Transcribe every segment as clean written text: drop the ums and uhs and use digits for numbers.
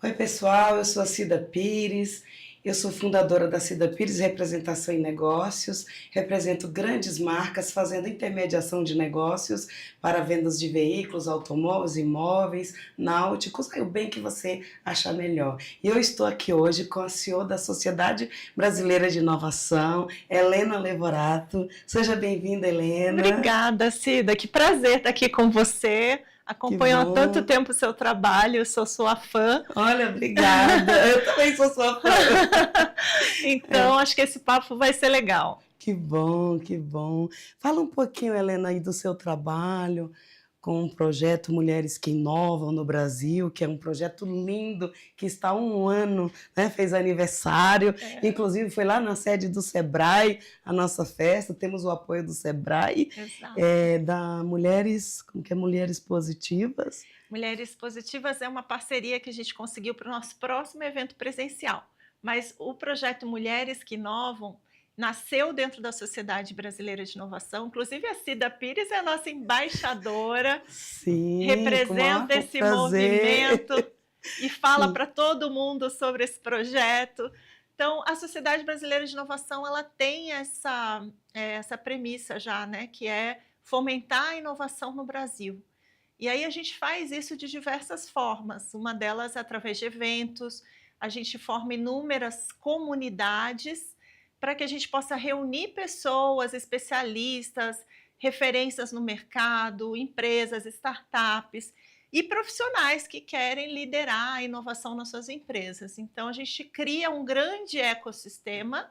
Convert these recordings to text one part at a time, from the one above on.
Oi, pessoal, eu sou a Cida Pires, eu sou fundadora da Cida Pires Representação em Negócios, represento grandes marcas fazendo intermediação de negócios para vendas de veículos, automóveis, imóveis, náuticos, aí o bem que você achar melhor. E eu estou aqui hoje com a CEO da Sociedade Brasileira de Inovação, Helena Levorato. Seja bem-vinda, Helena. Obrigada, Cida. Que prazer estar aqui com você. Que Acompanho há tanto bom. tempo o seu trabalho, sou sua fã. Olha, obrigada. Eu também sou sua fã. Então, acho que esse papo vai ser legal. Que bom, que bom. Fala um pouquinho, Helena, aí do seu trabalho com o projeto Mulheres que Inovam no Brasil, que é um projeto lindo, que está há um ano, né, fez aniversário, inclusive foi lá na sede do Sebrae, a nossa festa, temos o apoio do Sebrae, Exato. da Mulheres, como que é? Mulheres Positivas. Mulheres Positivas é uma parceria que a gente conseguiu para o nosso próximo evento presencial. Mas o projeto Mulheres que Inovam nasceu dentro da Sociedade Brasileira de Inovação. Inclusive, a Cida Pires é a nossa embaixadora, Sim, com o maior representa esse prazer. movimento e fala Sim. para todo mundo sobre esse projeto. Então, a Sociedade Brasileira de Inovação ela tem essa premissa já, né, que é fomentar a inovação no Brasil. E aí a gente faz isso de diversas formas. Uma delas é através de eventos, a gente forma inúmeras comunidades para que a gente possa reunir pessoas, especialistas, referências no mercado, empresas, startups e profissionais que querem liderar a inovação nas suas empresas. Então, a gente cria um grande ecossistema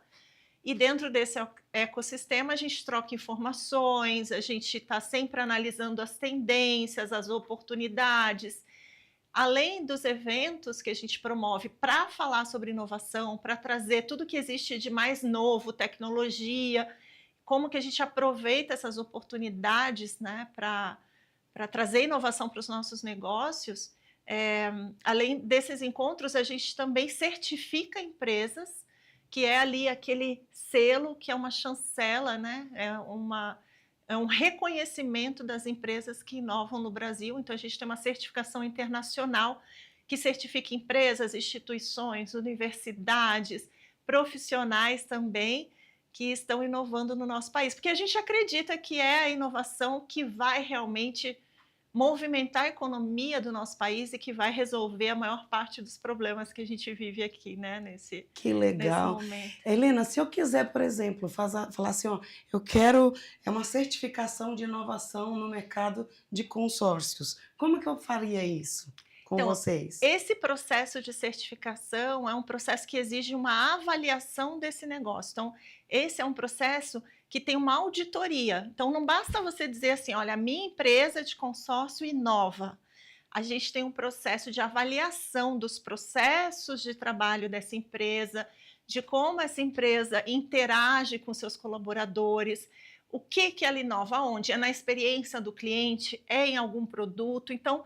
e dentro desse ecossistema a gente troca informações, a gente está sempre analisando as tendências, as oportunidades. Além dos eventos que a gente promove para falar sobre inovação, para trazer tudo que existe de mais novo, tecnologia, como que a gente aproveita essas oportunidades, né, para trazer inovação para os nossos negócios. Além desses encontros, a gente também certifica empresas, que é ali aquele selo que é uma chancela, né? É um reconhecimento das empresas que inovam no Brasil. Então, a gente tem uma certificação internacional que certifica empresas, instituições, universidades, profissionais também, que estão inovando no nosso país. Porque a gente acredita que é a inovação que vai realmente movimentar a economia do nosso país e que vai resolver a maior parte dos problemas que a gente vive aqui, né, nesse Que legal. momento. Helena, se eu quiser, por exemplo, falar assim, ó, eu quero uma certificação de inovação no mercado de consórcios, como que eu faria isso com Então, vocês? esse processo de certificação é um processo que exige uma avaliação desse negócio. Então, esse é um processo que tem uma auditoria. Então, não basta você dizer assim, olha, a minha empresa de consórcio inova. A gente tem um processo de avaliação dos processos de trabalho dessa empresa, de como essa empresa interage com seus colaboradores, o que ela inova, onde? É na experiência do cliente? É em algum produto? Então,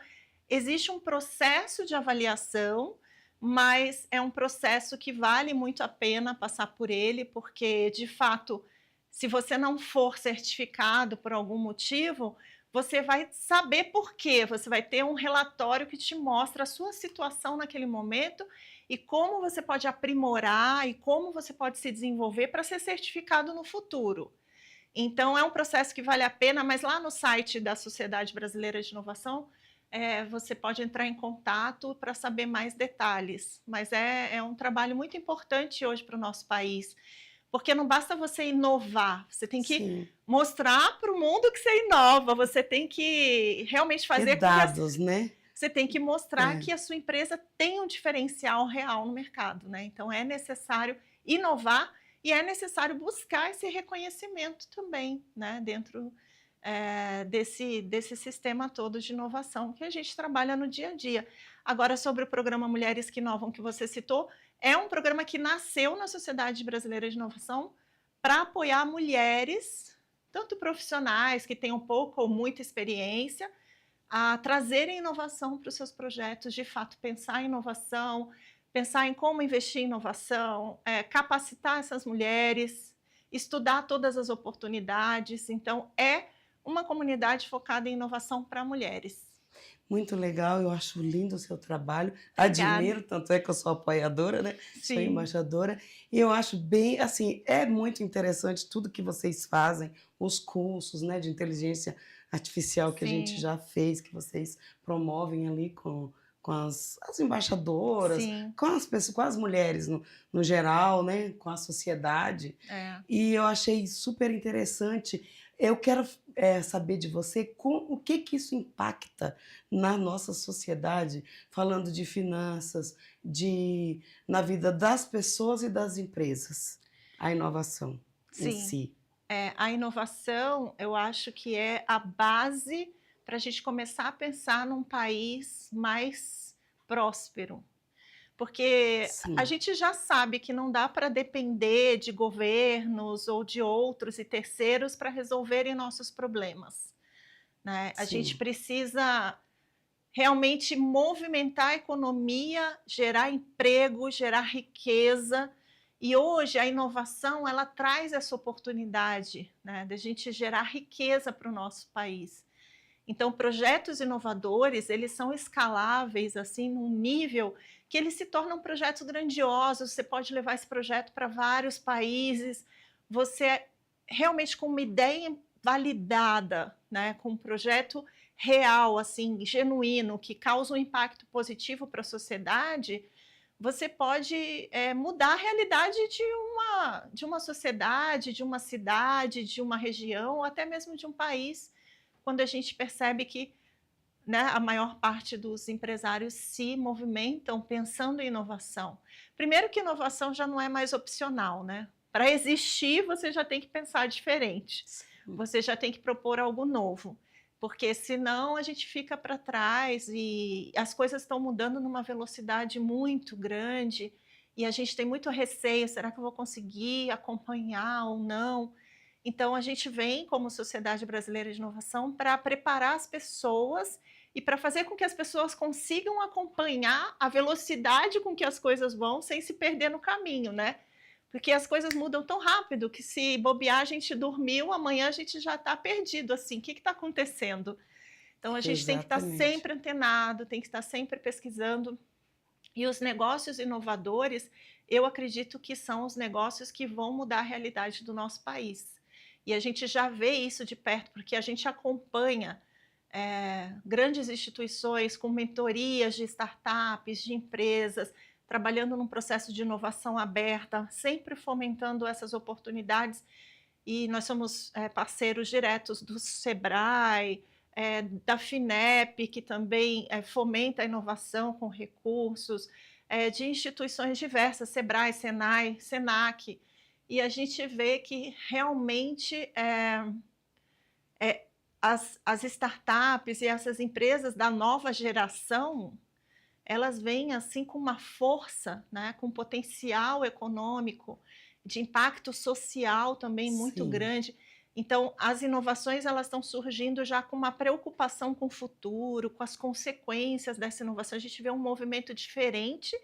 existe um processo de avaliação, mas é um processo que vale muito a pena passar por ele, porque, de fato, se você não for certificado por algum motivo, você vai saber por quê, você vai ter um relatório que te mostra a sua situação naquele momento e como você pode aprimorar e como você pode se desenvolver para ser certificado no futuro. Então, é um processo que vale a pena, mas lá no site da Sociedade Brasileira de Inovação, você pode entrar em contato para saber mais detalhes. Mas é um trabalho muito importante hoje para o nosso país, porque não basta você inovar, você tem que Sim, mostrar para o mundo que você inova, você tem que realmente ter fazer com que dados, né? você tem que mostrar É. que a sua empresa tem um diferencial real no mercado, né? Então é necessário inovar e é necessário buscar esse reconhecimento também, né? Dentro desse sistema todo de inovação que a gente trabalha no dia a dia. Agora, sobre o programa Mulheres que Inovam, que você citou, é um programa que nasceu na Sociedade Brasileira de Inovação para apoiar mulheres, tanto profissionais que tenham pouca ou muita experiência, a trazerem inovação para os seus projetos, de fato, pensar em inovação, pensar em como investir em inovação, capacitar essas mulheres, estudar todas as oportunidades. Então, é uma comunidade focada em inovação para mulheres. Muito legal, eu acho lindo o seu trabalho, Obrigada. admiro, tanto é que eu sou apoiadora, né, sou Sim, embaixadora, e eu acho bem, assim, é muito interessante tudo que vocês fazem, os cursos, né, de inteligência artificial que a gente sim, já fez, que vocês promovem ali com as embaixadoras, sim, com as pessoas, com as mulheres no geral, né, com a sociedade, é. e eu achei super interessante. Eu quero, saber de você o que que isso impacta na nossa sociedade, falando de finanças, na vida das pessoas e das empresas, a inovação em Sim. si. A inovação, eu acho que é a base para a gente começar a pensar num país mais próspero. Porque a Sim, gente já sabe que não dá para depender de governos ou de outros e terceiros para resolverem nossos problemas, né? A gente sim, precisa realmente movimentar a economia, gerar emprego, gerar riqueza. E hoje a inovação ela traz essa oportunidade, né, da gente gerar riqueza para o nosso país. Então, projetos inovadores, eles são escaláveis assim num nível que eles se tornam projetos grandiosos. Você pode levar esse projeto para vários países. Você realmente com uma ideia validada, né, com um projeto real, assim, genuíno, que causa um impacto positivo para a sociedade, você pode mudar a realidade de uma sociedade, de uma cidade, de uma região, ou até mesmo de um país, quando a gente percebe que, né, a maior parte dos empresários se movimentam pensando em inovação. Primeiro que inovação já não é mais opcional, né? Para existir, você já tem que pensar diferente. sim. Você já tem que propor algo novo, porque senão a gente fica para trás e as coisas estão mudando numa velocidade muito grande e a gente tem muito receio, será que eu vou conseguir acompanhar ou não? Então a gente vem como Sociedade Brasileira de Inovação para preparar as pessoas e para fazer com que as pessoas consigam acompanhar a velocidade com que as coisas vão sem se perder no caminho, né? Porque as coisas mudam tão rápido que se bobear a gente dormiu, amanhã a gente já está perdido, assim, o que está acontecendo? Então a gente tem que estar Exatamente. sempre antenado, tem que estar sempre pesquisando. E os negócios inovadores, eu acredito que são os negócios que vão mudar a realidade do nosso país. E a gente já vê isso de perto, porque a gente acompanha grandes instituições com mentorias de startups, de empresas, trabalhando num processo de inovação aberta, sempre fomentando essas oportunidades. E nós somos parceiros diretos do Sebrae, da FINEP, que também fomenta a inovação com recursos, de instituições diversas, Sebrae, Senai, Senac. E a gente vê que realmente as startups e essas empresas da nova geração, elas vêm assim com uma força, né, com potencial econômico, de impacto social também muito Sim. grande. Então, as inovações elas estão surgindo já com uma preocupação com o futuro, com as consequências dessa inovação. A gente vê um movimento diferente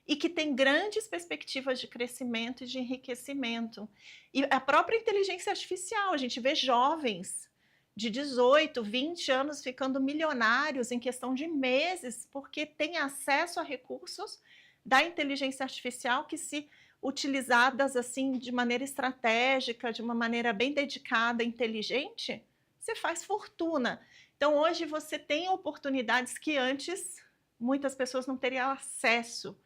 e que tem grandes perspectivas de crescimento e de enriquecimento. E a própria inteligência artificial, a gente vê jovens de 18, 20 anos ficando milionários em questão de meses, porque têm acesso a recursos da inteligência artificial que, se utilizadas assim de maneira estratégica, de uma maneira bem dedicada, inteligente, você faz fortuna. Então hoje você tem oportunidades que antes muitas pessoas não teriam acesso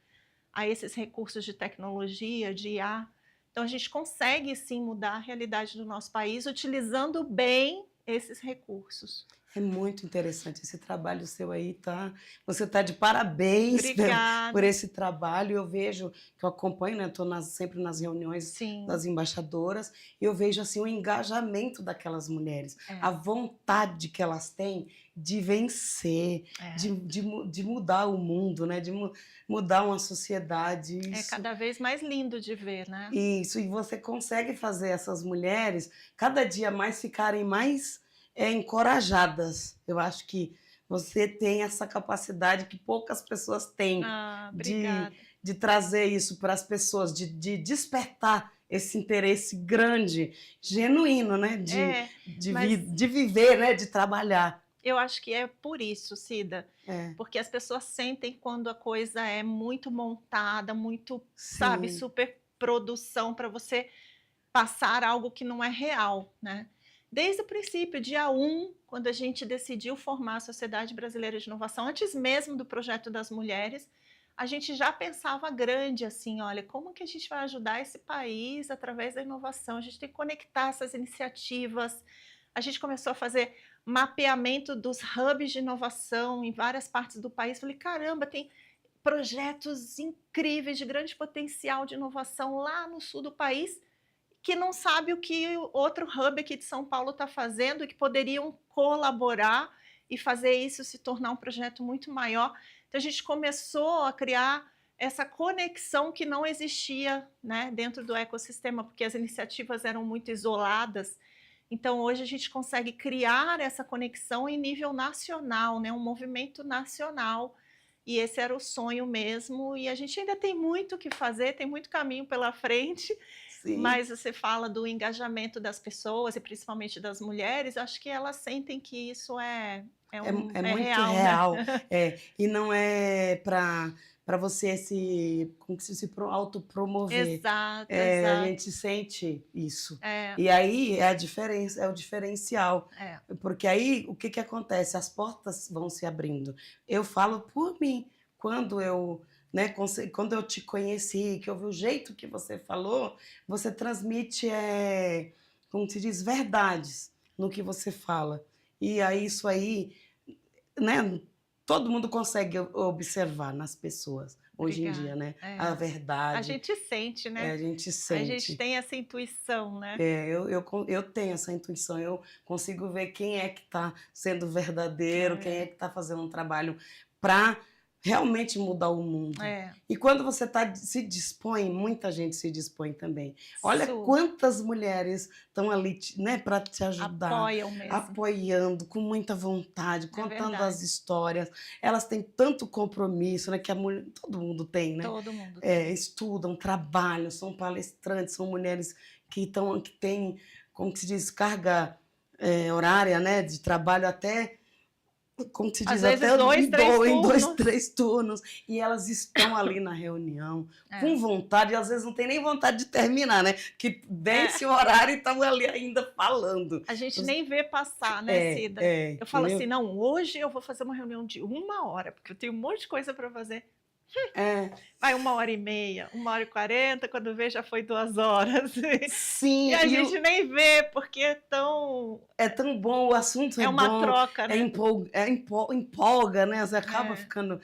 a esses recursos de tecnologia, de IA. Então a gente consegue sim mudar a realidade do nosso país utilizando bem esses recursos. É muito interessante esse trabalho seu aí, tá? Você tá de parabéns por Obrigada. esse trabalho. Eu vejo, que eu acompanho, né? Estou sempre nas reuniões Sim, das embaixadoras, e eu vejo assim o engajamento daquelas mulheres, a é, vontade que elas têm de vencer, é. de mudar o mundo, né? Mudar uma sociedade. É cada vez mais lindo de ver, né? Isso, e você consegue fazer essas mulheres cada dia mais ficarem mais encorajadas. Eu acho que você tem essa capacidade que poucas pessoas têm Ah, de, obrigada. de trazer isso para as pessoas, de despertar esse interesse grande, genuíno, né? É, mas De viver, né? De trabalhar. Eu acho que é por isso, Cida, É, porque as pessoas sentem quando a coisa é muito montada, muito, sabe, sim, super produção para você passar algo que não é real, né? Desde o princípio, dia 1, quando a gente decidiu formar a Sociedade Brasileira de Inovação, antes mesmo do projeto das mulheres, a gente já pensava grande assim, olha, como que a gente vai ajudar esse país através da inovação? A gente tem que conectar essas iniciativas. A gente começou a fazer mapeamento dos hubs de inovação em várias partes do país. Falei, caramba, tem projetos incríveis de grande potencial de inovação lá no sul do país que não sabe o que o outro hub aqui de São Paulo está fazendo e que poderiam colaborar e fazer isso se tornar um projeto muito maior. Então a gente começou a criar essa conexão que não existia, né, dentro do ecossistema, porque as iniciativas eram muito isoladas. Então hoje a gente consegue criar essa conexão em nível nacional, né, um movimento nacional. E esse era o sonho mesmo, e a gente ainda tem muito o que fazer, tem muito caminho pela frente, sim. mas você fala do engajamento das pessoas e principalmente das mulheres, acho que elas sentem que isso É é muito real, né. real, e não é para você se como que se autopromover. Exato, A exato. gente sente isso. É, E aí é a diferença, é o diferencial, é. porque aí o que que acontece? As portas vão se abrindo. Eu falo por mim, quando eu, né, quando eu te conheci, que eu vi o jeito que você falou, você transmite, como se diz, verdades no que você fala. E aí isso aí, né, todo mundo consegue observar nas pessoas hoje em dia, Obrigada. né, a É. A verdade, gente sente, né. a gente A gente sente. tem essa intuição, né. Eu tenho essa intuição, eu consigo ver quem é que está sendo verdadeiro, quem é É, que está fazendo um trabalho para realmente mudar o mundo. é. E quando você se dispõe, muita gente se dispõe também. Olha Su quantas mulheres estão ali, né, para te ajudar, Apoiam mesmo. apoiando com muita vontade, É contando as verdade. histórias. Elas têm tanto compromisso, né, que a mulher, todo mundo tem, né? Todo mundo tem. Estudam, trabalham, são palestrantes, são mulheres que têm, como que se diz, carga, horária, né, de trabalho até, como se Às diz, vezes até 2, 3 em 2, turnos. 3 turnos, e elas estão ali na reunião, É, com vontade, e às vezes não tem nem vontade de terminar, né, que é. vence o horário e estão ali ainda falando. A gente nem vê passar, né, É, Cida? Eu falo assim: entendeu? "Não, hoje eu vou fazer uma reunião de 1 hora, porque eu tenho um monte de coisa para fazer". É, Vai 1 hora e meia, 1 hora e 40, quando vê já foi 2 horas. E sim, a gente nem vê, porque é tão é tão bom, o assunto é é uma bom, troca, né. empolga, né, você acaba É, ficando,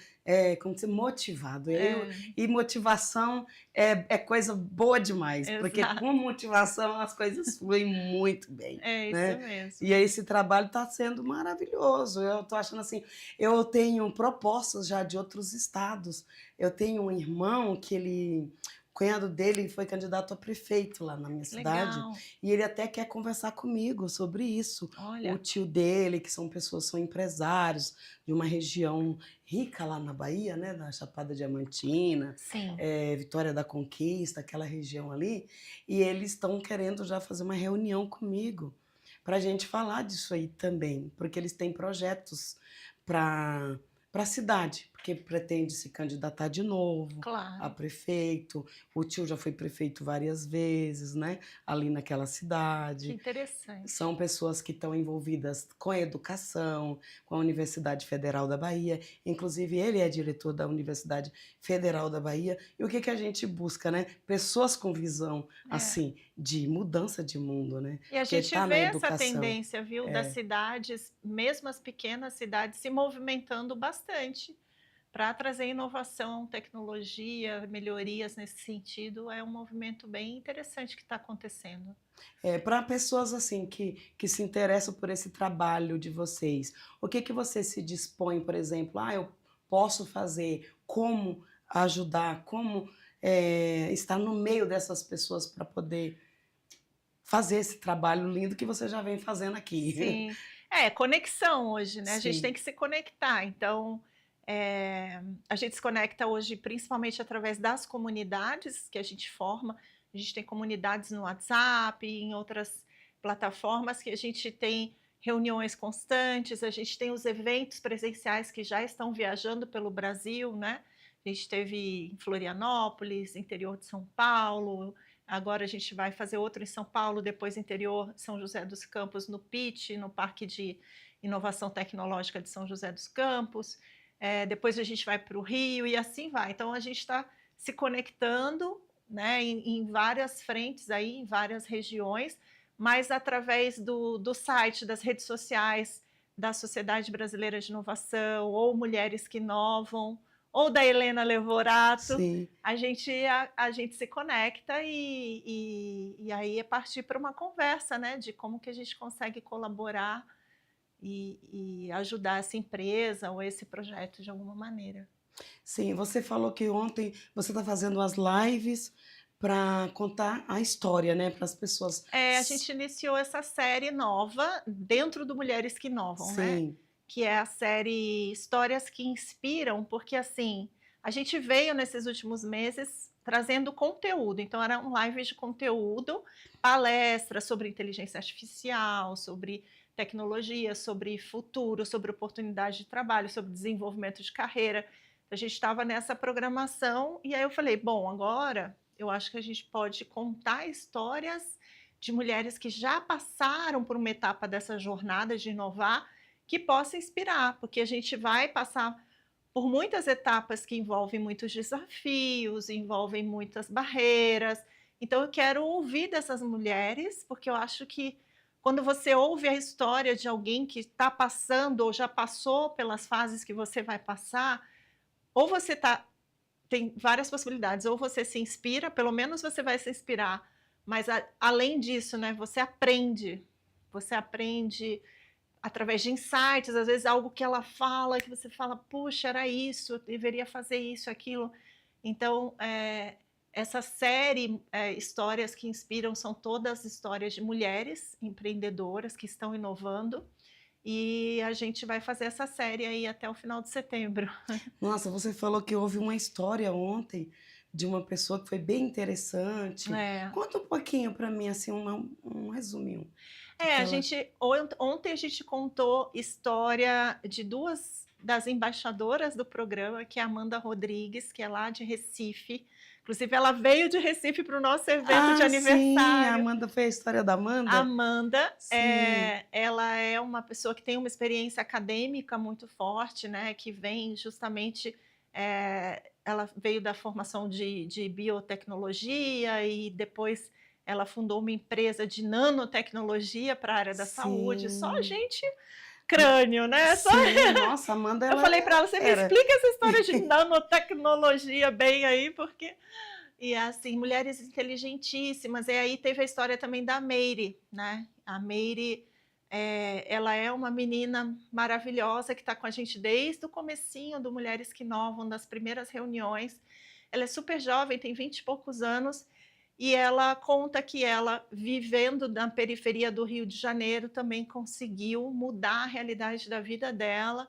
como se motivado. é, E motivação é coisa boa demais, porque com exato. motivação as coisas fluem muito bem, É isso né. E mesmo. aí esse trabalho está sendo maravilhoso, eu estou achando assim, eu tenho propostas já de outros estados. Eu tenho um irmão que o cunhado dele foi candidato a prefeito lá na minha cidade, Legal. e ele até quer conversar comigo sobre isso. O Olha, tio dele, que são pessoas, são empresários de uma região rica lá na Bahia, né, da Chapada Diamantina, sim, Vitória da Conquista, aquela região ali, e eles estão querendo já fazer uma reunião comigo para a gente falar disso aí também, porque eles têm projetos para a cidade, porque pretende se candidatar de novo a claro. prefeito. O tio já foi prefeito várias vezes, né, ali naquela Que cidade. interessante. São pessoas que estão envolvidas com a educação, com a Universidade Federal da Bahia. Inclusive, ele é diretor da Universidade Federal da Bahia. E o que que a gente busca, né? Pessoas com visão, É. assim, de mudança de mundo, né? E a Porque gente está na vê essa educação. tendência, viu, das cidades, mesmo as pequenas cidades, se movimentando bastante para trazer inovação, tecnologia, melhorias nesse sentido. É um movimento bem interessante que está acontecendo. Para pessoas assim que se interessam por esse trabalho de vocês, o que que você se dispõe, por exemplo, eu posso fazer, como ajudar, como estar no meio dessas pessoas para poder fazer esse trabalho lindo que você já vem fazendo aqui. Sim, é conexão hoje, né? A gente tem Sim, que se conectar. Então, a gente se conecta hoje principalmente através das comunidades que a gente forma. A gente tem comunidades no WhatsApp, em outras plataformas que a gente tem reuniões constantes, a gente tem os eventos presenciais que já estão viajando pelo Brasil, né? A gente teve em Florianópolis, interior de São Paulo, agora a gente vai fazer outro em São Paulo, depois interior São José dos Campos, no PIT, no Parque de Inovação Tecnológica de São José dos Campos, depois a gente vai para o Rio e assim vai. Então a gente está se conectando, né, em várias frentes, aí, em várias regiões, mas através do site, das redes sociais, da Sociedade Brasileira de Inovação, ou Mulheres que Inovam, ou da Helena Levorato, Sim. a gente se conecta e aí é partir para uma conversa, né, de como que a gente consegue colaborar e ajudar essa empresa ou esse projeto de alguma maneira. Sim, você falou que ontem você está fazendo as lives para contar a história, né, para as pessoas. A gente iniciou essa série nova dentro do Mulheres que Inovam, né? Sim, Que é a série Histórias que Inspiram, porque assim, a gente veio nesses últimos meses trazendo conteúdo, então eram lives de conteúdo, palestras sobre inteligência artificial, sobre tecnologia, sobre futuro, sobre oportunidade de trabalho, sobre desenvolvimento de carreira. A gente estava nessa programação e aí eu falei, bom, agora eu acho que a gente pode contar histórias de mulheres que já passaram por uma etapa dessa jornada de inovar, que possa inspirar, porque a gente vai passar por muitas etapas que envolvem muitos desafios, envolvem muitas barreiras. Então, eu quero ouvir dessas mulheres, porque eu acho que quando você ouve a história de alguém que está passando ou já passou pelas fases que você vai passar, ou você tem várias possibilidades, ou você se inspira, pelo menos você vai se inspirar, mas além disso, né, você aprende através de insights, às vezes algo que ela fala, que você fala, puxa, era isso, eu deveria fazer isso, aquilo. Então, essa série, Histórias que Inspiram, são todas histórias de mulheres empreendedoras que estão inovando, e a gente vai fazer essa série aí até o final de setembro. nossa, você falou que houve uma história ontem de uma pessoa que foi bem interessante. É. Conta um pouquinho para mim, assim, um resuminho do que A ela. gente ontem a gente contou história de duas das embaixadoras do programa, que é a Amanda Rodrigues, que é lá de Recife. Inclusive, ela veio de Recife para o nosso evento de Ah, sim, a aniversário. Amanda foi a história da A Amanda? Amanda, Sim. ela é uma pessoa que tem uma experiência acadêmica muito forte, né? Que vem justamente, ela veio da formação de biotecnologia e depois ela fundou uma empresa de nanotecnologia para a área da saúde. Só Sim. gente crânio, né? Sim, nossa, a Amanda Eu ela falei para ela, você me era. explica essa história de nanotecnologia bem aí, porque e assim, mulheres inteligentíssimas. E aí teve a história também da Meire, né? A Meire, ela é uma menina maravilhosa que está com a gente desde o comecinho do Mulheres que Inovam, das primeiras reuniões. Ela é super jovem, tem 20 e poucos anos, e ela conta que ela, vivendo na periferia do Rio de Janeiro, também conseguiu mudar a realidade da vida dela,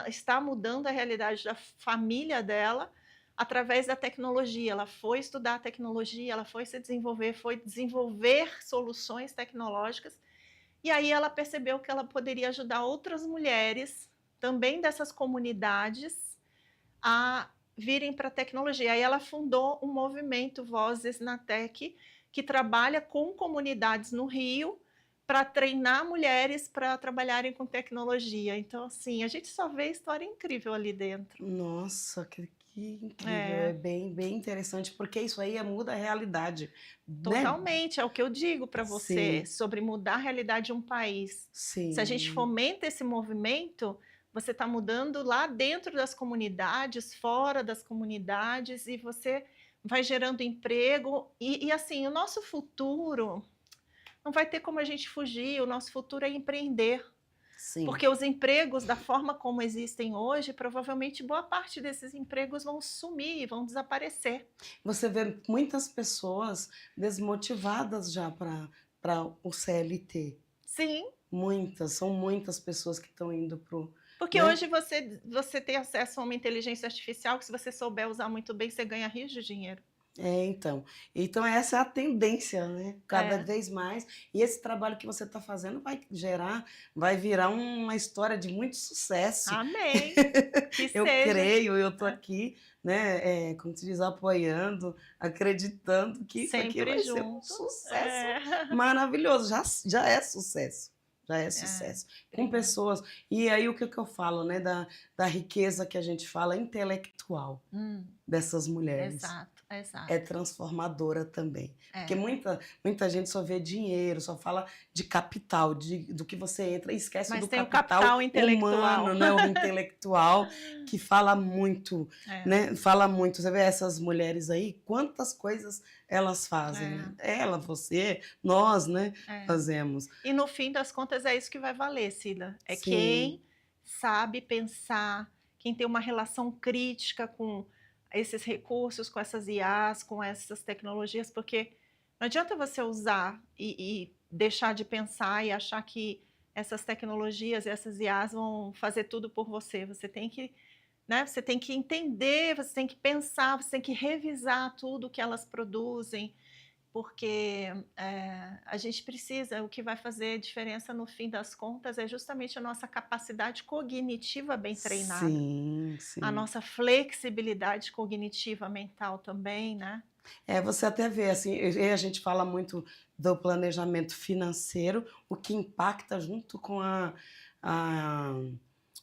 está mudando a realidade da família dela, através da tecnologia. Ela foi estudar tecnologia, ela foi se desenvolver, foi desenvolver soluções tecnológicas, e aí ela percebeu que ela poderia ajudar outras mulheres, também dessas comunidades, a virem para a tecnologia. Aí ela fundou um movimento Vozes na Tech, que trabalha com comunidades no Rio para treinar mulheres para trabalharem com tecnologia. Então, assim, a gente só vê história incrível ali dentro. Nossa, que incrível, É, é bem, bem interessante, porque isso aí muda a realidade, né? totalmente, é o que eu digo para você Sim, sobre mudar a realidade de um país. Se a gente sim. fomenta esse movimento, você está mudando lá dentro das comunidades, fora das comunidades, e você vai gerando emprego. E assim, o nosso futuro não vai ter como a gente fugir, o nosso futuro é empreender. Sim. Porque os empregos, da forma como existem hoje, provavelmente boa parte desses empregos vão sumir, vão desaparecer. Você vê muitas pessoas desmotivadas já para o CLT. Sim, Muitas, são muitas pessoas que estão indo pro, porque né? hoje você tem acesso a uma inteligência artificial que, se você souber usar muito bem, você ganha rios de dinheiro. Então essa é a tendência, né? Cada É. vez mais. E esse trabalho que você está fazendo vai virar uma história de muito sucesso. Amém. Que Eu seja. creio, eu estou É. aqui, né, como se diz, apoiando, acreditando que isso aqui Sempre vai ser um junto. sucesso É. maravilhoso. Já é sucesso. Já é É. sucesso. Com Obrigada. pessoas. E aí o que que eu falo, né? Da riqueza que a gente fala intelectual Hum, dessas mulheres. exato, É exato. transformadora também. Porque É. muita gente só vê dinheiro, só fala de capital, do que você entra, e esquece Mas do tem o capital capital intelectual. humano, né, o intelectual, que fala muito, É, né? Fala muito. Você vê essas mulheres aí, quantas coisas elas fazem, né? é, Ela, você, nós, né, é. fazemos. E no fim das contas é isso que vai valer, Cida. É Sim, quem sabe pensar, quem tem uma relação crítica com esses recursos, com essas IAs, com essas tecnologias, porque não adianta você usar e deixar de pensar e achar que essas tecnologias, essas IAs vão fazer tudo por você. Você tem que, né, você tem que entender, você tem que pensar, você tem que revisar tudo que elas produzem, porque a gente precisa, o que vai fazer diferença no fim das contas é justamente a nossa capacidade cognitiva bem treinada, sim, a sim. nossa flexibilidade cognitiva mental também, né? Você até vê, assim, e a gente fala muito do planejamento financeiro, o que impacta junto com a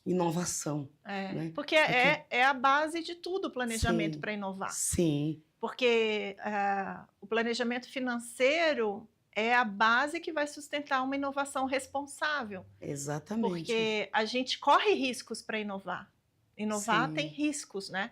inovação, né? Porque Porque é a base de tudo o planejamento sim, para inovar. sim, Porque o planejamento financeiro é a base que vai sustentar uma inovação responsável. exatamente. Porque a gente corre riscos para inovar. Inovar tem Sim, riscos, né?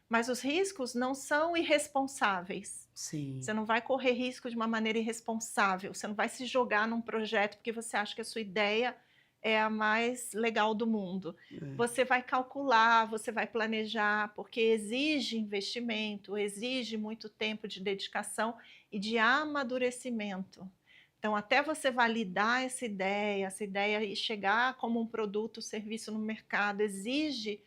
Mas os riscos não são irresponsáveis. sim, Você não vai correr risco de uma maneira irresponsável. Você não vai se jogar num projeto porque você acha que a sua ideia é a mais legal do mundo. é. Você vai calcular, você vai planejar, porque exige investimento, exige muito tempo de dedicação e de amadurecimento. Então, até você validar essa ideia e chegar como um produto, serviço no mercado, exige,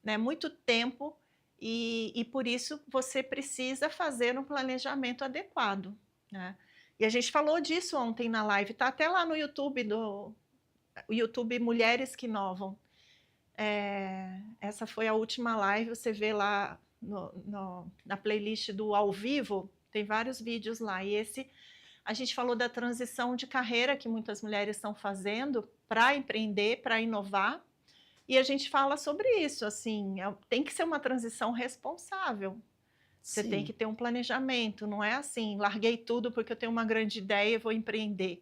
né, muito tempo e por isso você precisa fazer um planejamento adequado, né? E a gente falou disso ontem na live, tá até lá no YouTube, o YouTube Mulheres que Inovam. Essa foi a última live, você vê lá na playlist do Ao Vivo, tem vários vídeos lá, e esse a gente falou da transição de carreira que muitas mulheres estão fazendo para empreender, para inovar, e a gente fala sobre isso, assim, tem que ser uma transição responsável. Você tem que Sim, ter um planejamento, não é assim, larguei tudo porque eu tenho uma grande ideia e vou empreender.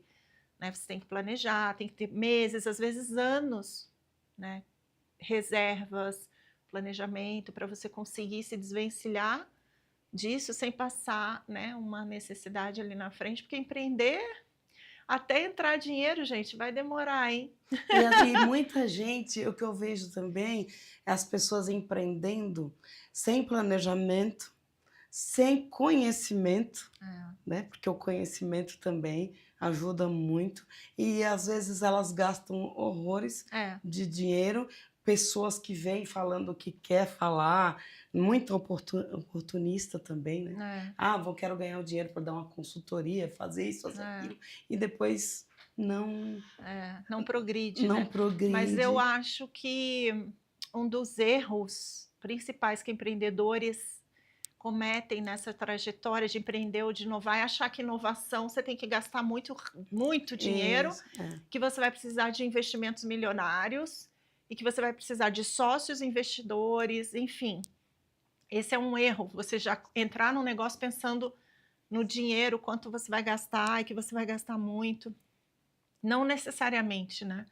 Né? Você tem que planejar, tem que ter meses, às vezes anos, né? Reservas, planejamento, para você conseguir se desvencilhar disso sem passar, né, uma necessidade ali na frente, porque empreender até entrar dinheiro, gente, vai demorar, hein? e muita gente, o que eu vejo também, é as pessoas empreendendo sem planejamento, sem conhecimento, né? Porque o conhecimento também ajuda muito. E às vezes elas gastam horrores É, de dinheiro, pessoas que vêm falando o que quer falar, muito oportunista também, né? é, Quero ganhar o dinheiro para dar uma consultoria, fazer isso, fazer é, aquilo, e depois não, não progride, não né? Mas eu progride. acho que um dos erros principais que empreendedores cometem nessa trajetória de empreender ou de inovar é achar que inovação você tem que gastar muito, muito dinheiro, Isso, é. que você vai precisar de investimentos milionários e que você vai precisar de sócios investidores, enfim. Esse é um erro, você já entrar num negócio pensando no dinheiro, quanto você vai gastar e que você vai gastar muito. Não necessariamente, né?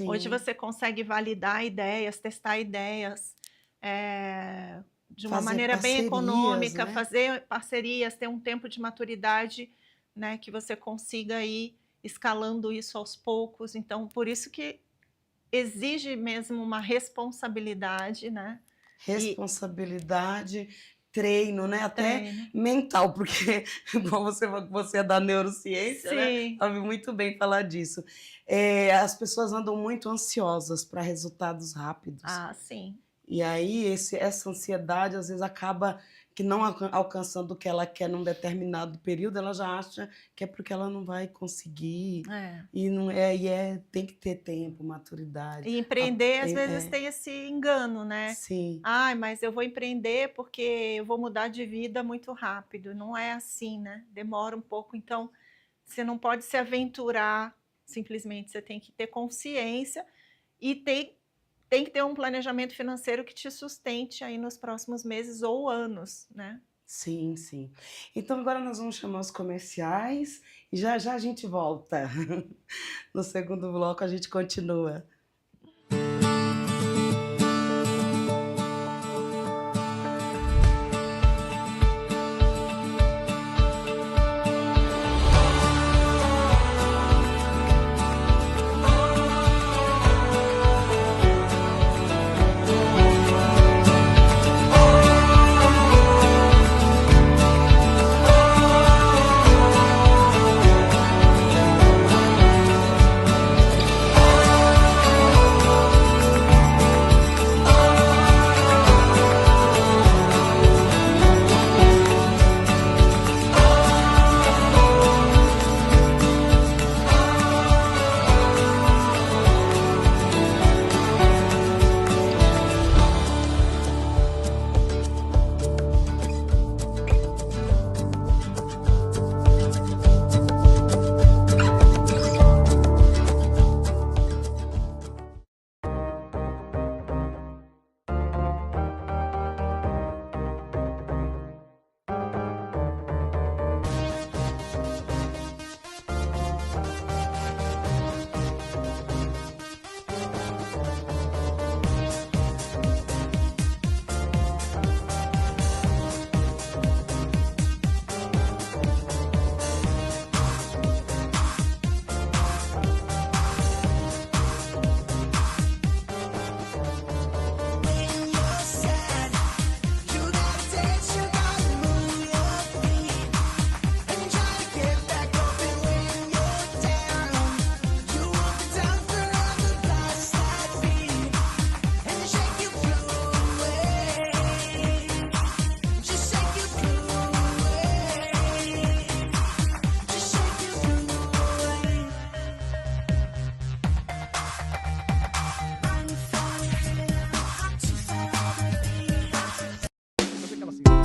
Hoje Sim. você consegue validar ideias, testar ideias, de uma Fazer maneira bem parcerias, econômica, né? fazer parcerias, ter um tempo de maturidade, né, que você consiga ir escalando isso aos poucos. Então, por isso que exige mesmo uma responsabilidade, né? E Responsabilidade, treino, né? Até treino. mental, porque igual você é da neurociência, né? Sim, Sabe muito bem falar disso. As pessoas andam muito ansiosas para resultados rápidos. sim. E aí essa ansiedade às vezes acaba que não alcançando o que ela quer num determinado período, ela já acha que é porque ela não vai conseguir, É. e não é, tem que ter tempo, maturidade. E empreender, às vezes, tem esse engano, né? Sim, Ai, mas eu vou empreender porque eu vou mudar de vida muito rápido. Não é assim, né? Demora um pouco. Então, você não pode se aventurar simplesmente. Você tem que ter consciência e tem que ter um planejamento financeiro que te sustente aí nos próximos meses ou anos, né? sim, sim. Então agora nós vamos chamar os comerciais e já já a gente volta. No segundo bloco a gente continua.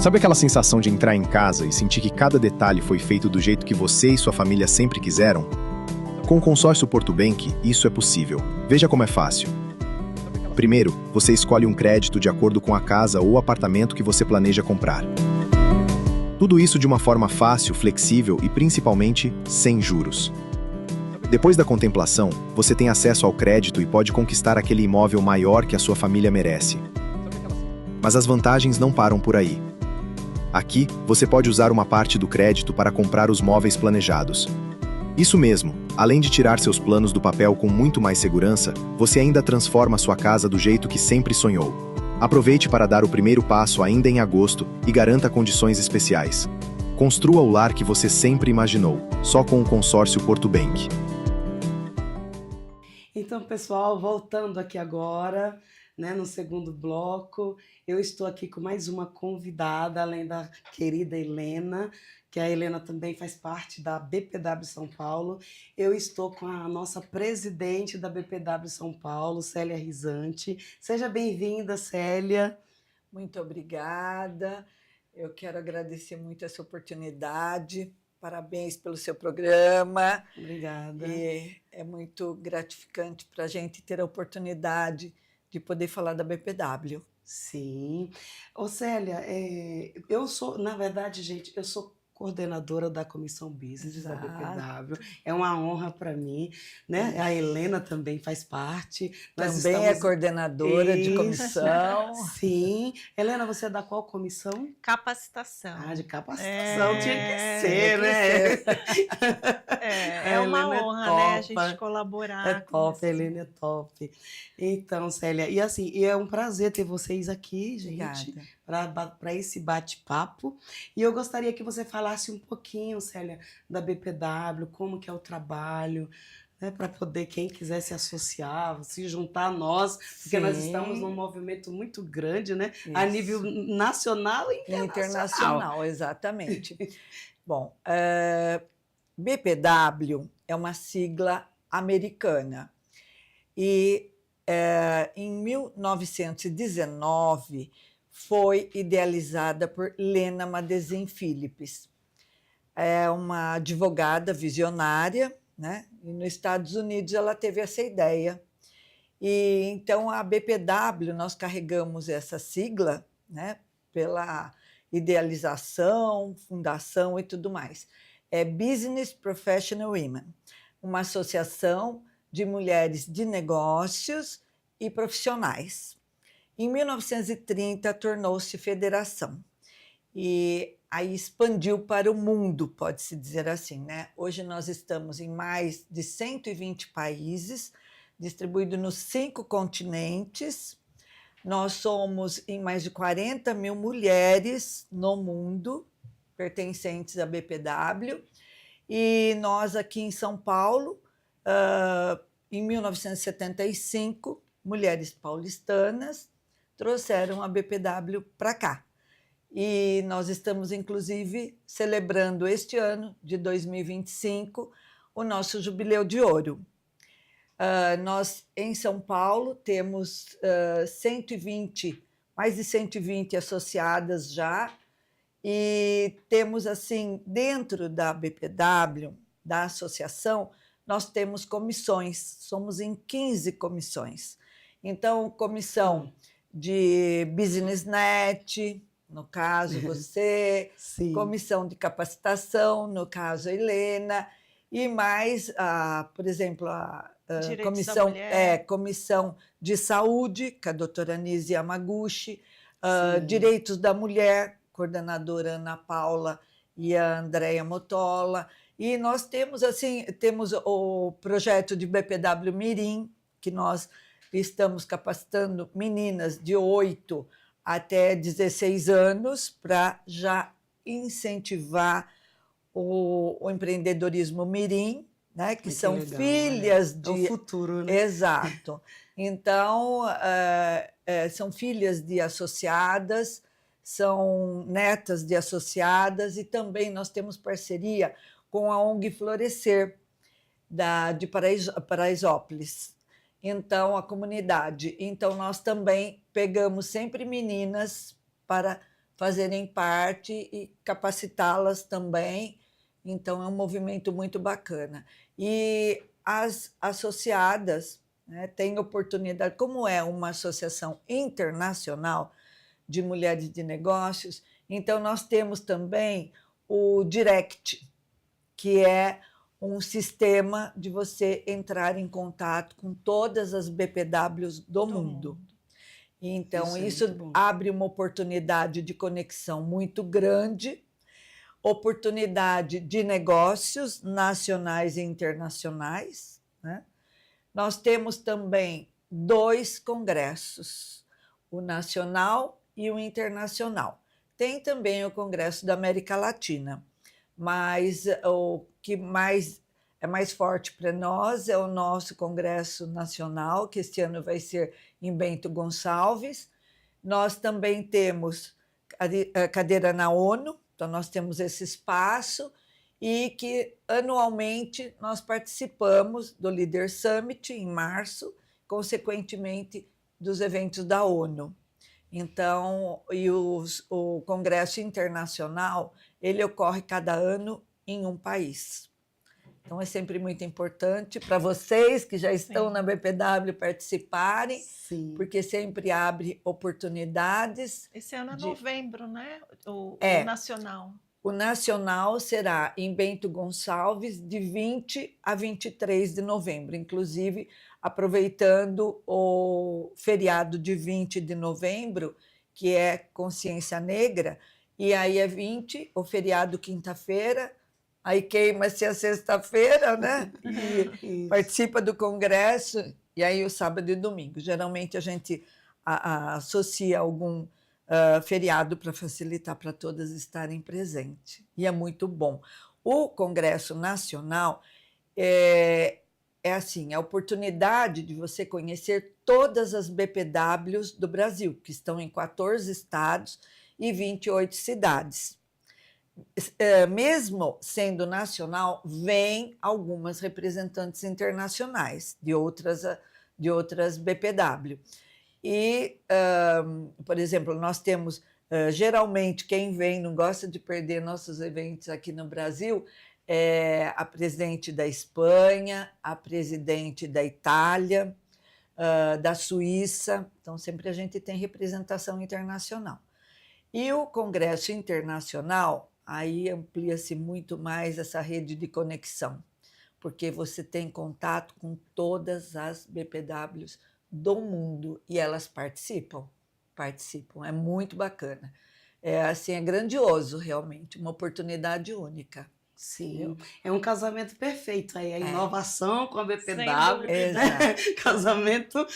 Sabe aquela sensação de entrar em casa e sentir que cada detalhe foi feito do jeito que você e sua família sempre quiseram? Com o consórcio Porto Bank, isso é possível. Veja como é fácil. Primeiro, você escolhe um crédito de acordo com a casa ou apartamento que você planeja comprar. Tudo isso de uma forma fácil, flexível e, principalmente, sem juros. Depois da contemplação, você tem acesso ao crédito e pode conquistar aquele imóvel maior que a sua família merece. Mas as vantagens não param por aí. Aqui, você pode usar uma parte do crédito para comprar os móveis planejados. Isso mesmo, além de tirar seus planos do papel com muito mais segurança, você ainda transforma sua casa do jeito que sempre sonhou. Aproveite para dar o primeiro passo ainda em agosto e garanta condições especiais. Construa o lar que você sempre imaginou, só com o consórcio Porto Bank. Então, pessoal, voltando aqui agora, né, no segundo bloco, eu estou aqui com mais uma convidada, além da querida Helena, que a Helena também faz parte da BPW São Paulo. Eu estou com a nossa presidente da BPW São Paulo, Célia Rizante. Seja bem-vinda, Célia. Muito obrigada. Eu quero agradecer muito essa oportunidade. Parabéns pelo seu programa. Obrigada. E é muito gratificante para a gente ter a oportunidade de poder falar da BPW. Sim. Ô, Célia, eu sou, na verdade, gente, eu sou coordenadora da Comissão Business da BPW. É uma honra para mim, né? A Helena também faz parte. Nós Também é coordenadora de comissão. Sim. Helena, você é da qual comissão? Capacitação. Ah, de capacitação, tinha que ser, né? É uma honra, né, a gente colaborar. É top, a Helena é top. Então, Célia, e assim, é um prazer ter vocês aqui, gente, para esse bate-papo. E eu gostaria que você falasse um pouquinho, Célia, da BPW, como que é o trabalho, né, para poder quem quiser se associar, se juntar a nós, porque nós estamos num movimento muito grande, né, a nível nacional e internacional. Exatamente. Bom, BPW é uma sigla americana e em 1919 foi idealizada por Lena Madezin Phillips. É uma advogada visionária, né? E nos Estados Unidos ela teve essa ideia. E então a BPW, nós carregamos essa sigla, né, pela idealização, fundação e tudo mais. É Business Professional Women, uma associação de mulheres de negócios e profissionais. Em 1930 tornou-se federação e aí expandiu para o mundo, pode-se dizer assim, né? Hoje nós estamos em mais de 120 países, distribuídos nos 5 continentes. Nós somos em mais de 40 mil mulheres no mundo, pertencentes à BPW. E nós aqui em São Paulo, em 1975, mulheres paulistanas trouxeram a BPW para cá. E nós estamos, inclusive, celebrando este ano, de 2025, o nosso Jubileu de Ouro. Nós, em São Paulo, temos mais de 120 associadas já, e temos, assim, dentro da BPW, da associação, nós temos comissões, somos em 15 comissões. Então, comissão de BusinessNet, no caso você, Sim. Comissão de capacitação, no caso a Helena, e mais, por exemplo, a comissão de saúde, com a doutora Nise Yamaguchi, direitos da mulher, coordenadora Ana Paula e a Andréia Motola, e nós temos o projeto de BPW Mirim, que nós estamos capacitando meninas de 8 até 16 anos para já incentivar o empreendedorismo mirim, né, que são legal, filhas de... É o futuro, né? Exato. Então, são filhas de associadas, são netas de associadas, e também nós temos parceria com a ONG Florescer, de Paraisópolis. Então, a comunidade. Então, nós também pegamos sempre meninas para fazerem parte e capacitá-las também. Então, é um movimento muito bacana. E as associadas, né, têm oportunidade, como é uma associação internacional de mulheres de negócios, então nós temos também o Direct, que é um sistema de você entrar em contato com todas as BPWs do mundo. Então, isso abre uma oportunidade de conexão muito grande, oportunidade de negócios nacionais e internacionais, né? Nós temos também 2 congressos, o nacional e o internacional. Tem também o Congresso da América Latina, mas o que é mais forte para nós é o nosso Congresso Nacional, que este ano vai ser em Bento Gonçalves. Nós também temos a cadeira na ONU, então nós temos esse espaço, e que anualmente nós participamos do Leader Summit em março, consequentemente dos eventos da ONU. Então, o Congresso Internacional, ele ocorre cada ano em um país. Então, é sempre muito importante para vocês que já estão na BPW participarem, porque sempre abre oportunidades. Esse ano é novembro, né? O nacional. O nacional será em Bento Gonçalves, de 20 a 23 de novembro, inclusive aproveitando o feriado de 20 de novembro, que é Consciência Negra, e aí é 20, o feriado quinta-feira, aí queima-se a sexta-feira, né? E participa do congresso, e aí o sábado e domingo. Geralmente a gente associa algum feriado para facilitar para todas estarem presentes, e é muito bom. O Congresso Nacional é assim, a oportunidade de você conhecer todas as BPWs do Brasil, que estão em 14 estados e 28 cidades. Mesmo sendo nacional, vem algumas representantes internacionais de outras BPW. E, por exemplo, nós temos, geralmente, quem vem não gosta de perder nossos eventos aqui no Brasil, a presidente da Espanha, a presidente da Itália, da Suíça. Então, sempre a gente tem representação internacional. E o Congresso Internacional, aí amplia-se muito mais essa rede de conexão, porque você tem contato com todas as BPWs do mundo e elas participam, é muito bacana. Assim, é grandioso, realmente, uma oportunidade única. Sim, é um casamento perfeito aí, a inovação com a BPW, dúvida. casamento,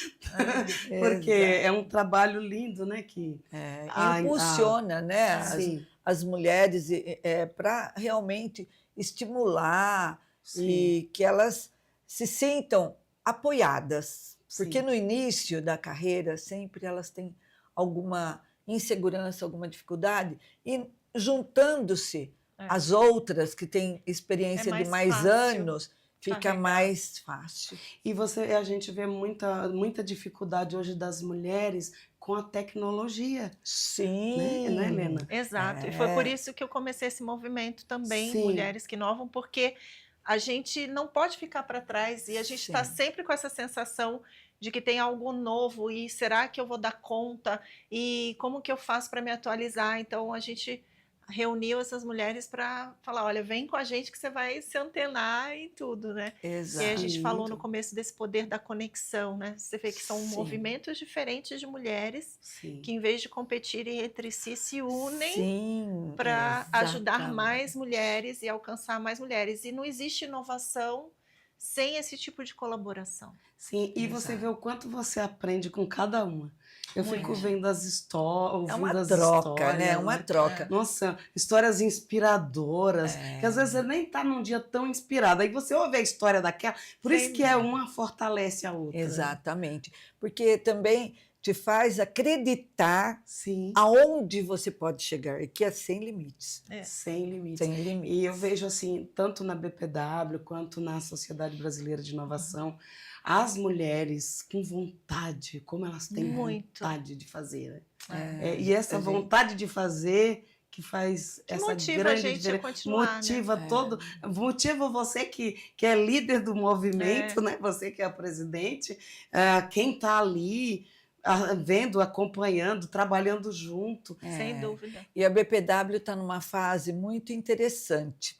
porque é um trabalho lindo, né? Que impulsiona, né, sim. as mulheres para realmente estimular e que elas se sintam apoiadas, porque no início da carreira sempre elas têm alguma insegurança, alguma dificuldade, e juntando-se as outras que têm experiência de mais anos, fica mais fácil. E a gente vê muita dificuldade hoje das mulheres com a tecnologia. Sim. Né, Helena? Exato. E foi por isso que eu comecei esse movimento também, Mulheres que Inovam, porque a gente não pode ficar para trás e a gente está sempre com essa sensação de que tem algo novo e será que eu vou dar conta? E como que eu faço para me atualizar? Então, a gente reuniu essas mulheres para falar, olha, vem com a gente que você vai se antenar em tudo, né? Exato. E a gente falou no começo desse poder da conexão, né? Você vê que são movimentos diferentes de mulheres que, em vez de competirem entre si, se unem para ajudar mais mulheres e alcançar mais mulheres. E não existe inovação sem esse tipo de colaboração. Sim, e você vê o quanto você aprende com cada uma. Eu fico vendo as histórias, ouvindo as histórias, né? É uma troca. Nossa, histórias inspiradoras, que às vezes você nem está num dia tão inspirado. Aí você ouve a história daquela, por isso que uma fortalece a outra. Exatamente, porque também te faz acreditar aonde você pode chegar, e que é sem limites. Sem limites. Sem limites. E eu vejo assim, tanto na BPW quanto na Sociedade Brasileira de Inovação, as mulheres com vontade, como elas têm vontade de fazer. Né? E essa vontade de fazer que faz essa motiva grande a gente diferença. a continuar, motiva motiva você que é líder do movimento, né? Você que é a presidente, quem está ali vendo, acompanhando, trabalhando junto. Sem dúvida. E a BPW está numa fase muito interessante.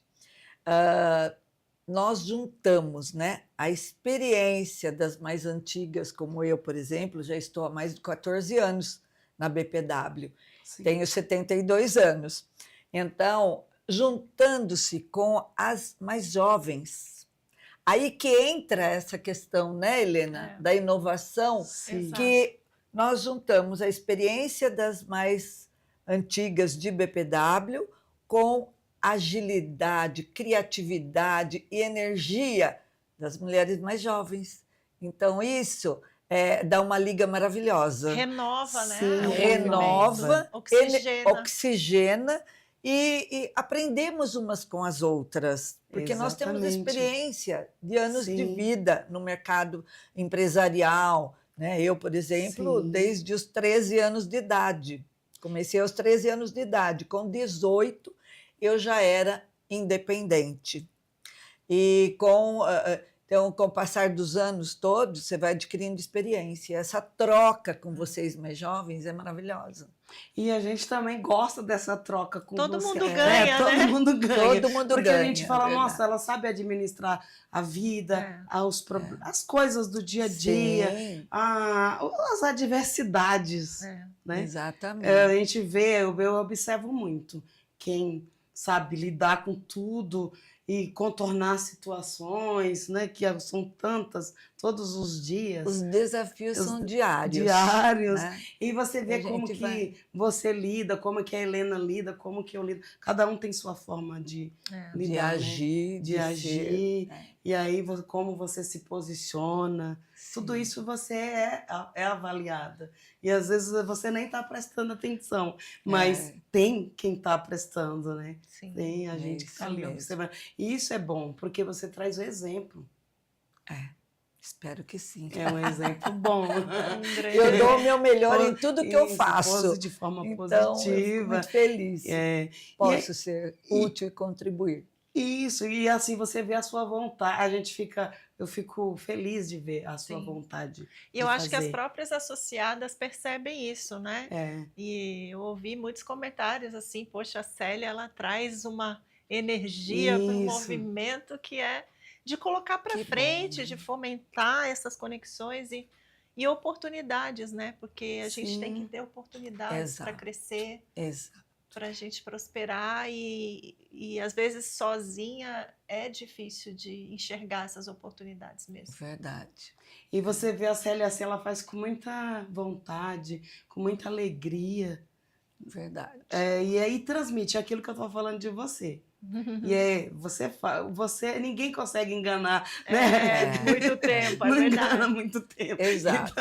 Nós juntamos, né, a experiência das mais antigas, como eu, por exemplo, já estou há mais de 14 anos na BPW, tenho 72 anos. Então, juntando-se com as mais jovens, aí que entra essa questão, né, Helena, da inovação, que nós juntamos a experiência das mais antigas de BPW com agilidade, criatividade e energia das mulheres mais jovens. Então, isso dá uma liga maravilhosa. Renova, né? Renova, oxigena. Oxigena e aprendemos umas com as outras, porque nós temos experiência de anos de vida no mercado empresarial. Né? Eu, por exemplo, desde os 13 anos de idade. Comecei aos 13 anos de idade. Com 18, eu já era independente. E então, com o passar dos anos todos, você vai adquirindo experiência. Essa troca com vocês mais jovens é maravilhosa. E a gente também gosta dessa troca com todo você. Mundo ganha, né? Todo mundo ganha. Todo mundo porque ganha. A gente fala, nossa, ela sabe administrar a vida, as coisas do dia a dia, as adversidades. Né? Exatamente. A gente vê, eu observo muito quem sabe lidar com tudo e contornar situações, né, que são tantas, todos os dias. Os desafios são diários. Né? E você vê como que você lida, como que a Helena lida, como que eu lido. Cada um tem sua forma de lidar, agir. De agir. e aí como você se posiciona, tudo Sim. isso você é avaliada. E às vezes você nem está prestando atenção, mas É, tem quem está prestando, né? Sim. Tem a é gente que está isso ali mesmo. observando. E isso é bom, porque você traz o exemplo. Espero que sim. É um exemplo bom. Um grande Eu dou o meu melhor em Po- tudo que eu isso, faço. de forma Então, eu fico positiva. muito feliz. É, Posso ser e- útil e contribuir. isso, e assim você vê a sua vontade, eu fico feliz de ver a sua Sim. vontade E eu de acho que as fazer. próprias associadas percebem isso, né? É, E eu ouvi muitos comentários assim, poxa, a Célia, ela traz uma energia para o isso, movimento que é de colocar para Que bom. frente, de fomentar essas conexões e oportunidades, né? Porque a gente tem que sim, ter oportunidades para Exato. crescer, Exato. para a gente prosperar e às vezes sozinha é difícil de enxergar essas oportunidades mesmo. Verdade. e você vê a Célia assim, ela faz com muita vontade, com muita alegria, Verdade. e aí transmite aquilo que eu tô falando de você. E você ninguém consegue enganar, né? Muito tempo, é Não engana verdade. muito tempo. Exato.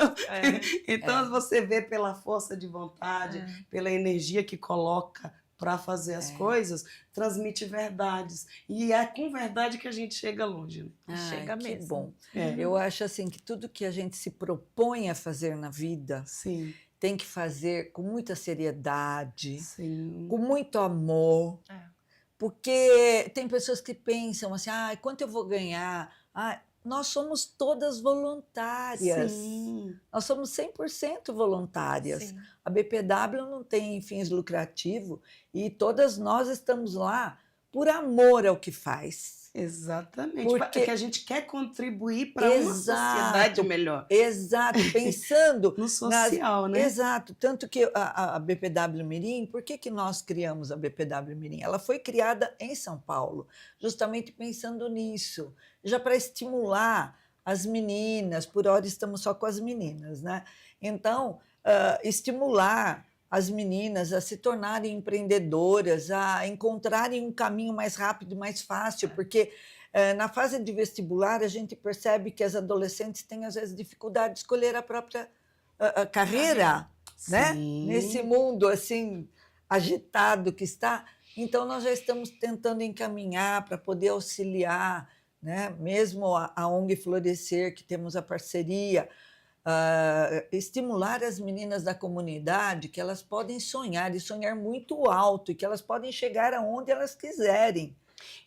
Então você vê pela força de vontade, É. pela energia que coloca para fazer as coisas, transmite verdades. E é com verdade que a gente chega longe, né? Ai, Chega que mesmo. bom. É. Eu acho assim que tudo que a gente se propõe a fazer na vida Sim, tem que fazer com muita seriedade, sim. com muito amor, É. porque tem pessoas que pensam assim, ah, quanto eu vou ganhar? Ah, nós somos todas voluntárias. Sim. Nós somos 100% voluntárias. Sim. A BPW não tem fins lucrativos e todas nós estamos lá por amor ao que faz. Exatamente. Porque- Que a gente quer contribuir para uma Exato. sociedade melhor. Exato, pensando No social, né? Exato, tanto que a BPW Mirim, por que nós criamos a BPW Mirim? Ela foi criada em São Paulo, justamente pensando nisso, já para estimular as meninas, por hora estamos só com as meninas, né? Então, estimular as meninas a se tornarem empreendedoras, a encontrarem um caminho mais rápido e mais fácil, porque na fase de vestibular a gente percebe que as adolescentes têm às vezes dificuldade de escolher a própria carreira, né? Sim. Nesse mundo assim agitado que está. Então nós já estamos tentando encaminhar para poder auxiliar, né? Mesmo a ONG Florescer, que temos a parceria, estimular as meninas da comunidade que elas podem sonhar e sonhar muito alto e que elas podem chegar aonde elas quiserem,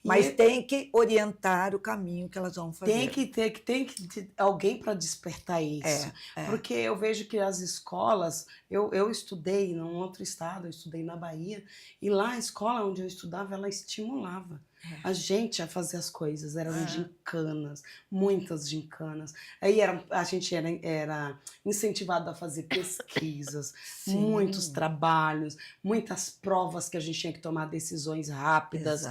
mas tem que orientar o caminho que elas vão fazer. Tem que ter alguém para despertar isso. Porque eu vejo que as escolas, eu estudei num outro estado, eu estudei na Bahia, e lá a escola onde eu estudava, ela estimulava a gente a fazer as coisas, eram gincanas, muitas gincanas. Aí a gente era incentivado a fazer pesquisas, muitos trabalhos, muitas provas que a gente tinha que tomar decisões rápidas,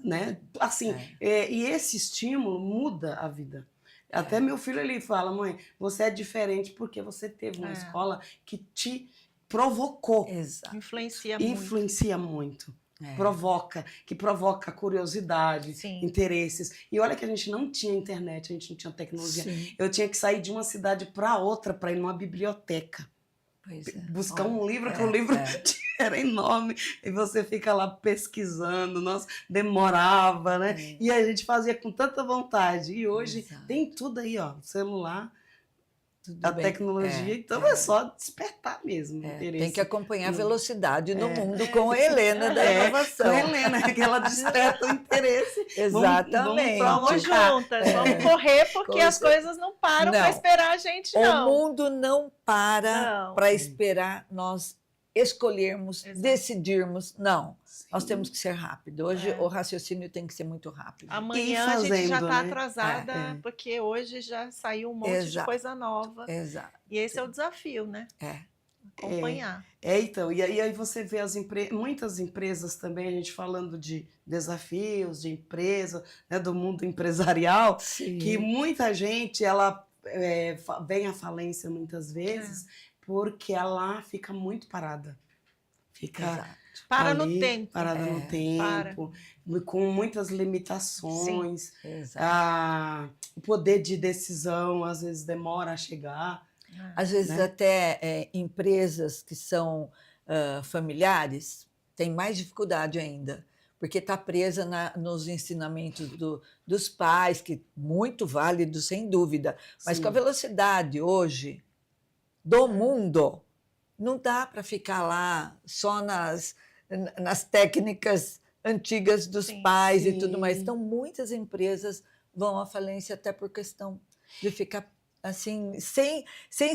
né? Assim, e esse estímulo muda a vida. Até meu filho, ele fala, mãe, você é diferente porque você teve uma escola que te provocou. Exato. Influencia muito. Provoca curiosidade, Sim. interesses. E olha que a gente não tinha internet, a gente não tinha tecnologia. Sim. Eu tinha que sair de uma cidade para outra para ir numa biblioteca. Buscar um livro, que o livro era enorme, e você fica lá pesquisando, nossa, demorava, né? E a gente fazia com tanta vontade. E hoje tem tudo aí, ó, celular, a tecnologia, então é só despertar mesmo. Tem que acompanhar a velocidade do mundo com a Helena da inovação. Com a Helena, que ela desperta o interesse. Exatamente. Vamos juntas, vamos correr, porque as coisas não param para esperar a gente, não. O mundo não para para esperar nós escolhermos, decidirmos. Não, nós temos que ser rápido. Hoje o raciocínio tem que ser muito rápido. Amanhã a gente já está atrasada, porque hoje já saiu um monte de coisa nova. Exato. E esse é o desafio, né? Acompanhar. Então, e aí você vê muitas empresas também, a gente falando de desafios, de empresa, né, do mundo empresarial, que muita gente, ela vem à falência muitas vezes, porque ela fica muito parada. Fica Exato. Para ali, no tempo. parada no para. tempo, com muitas limitações. Exato. O poder de decisão às vezes demora a chegar, Às vezes né? até empresas que são familiares têm mais dificuldade ainda, porque está presa nos ensinamentos dos pais, que muito válido, sem dúvida, mas com a Sim. velocidade hoje do mundo, não dá para ficar lá só nas técnicas antigas dos Sim, pais e sim. tudo mais. Então, muitas empresas vão à falência até por questão de ficar assim, sem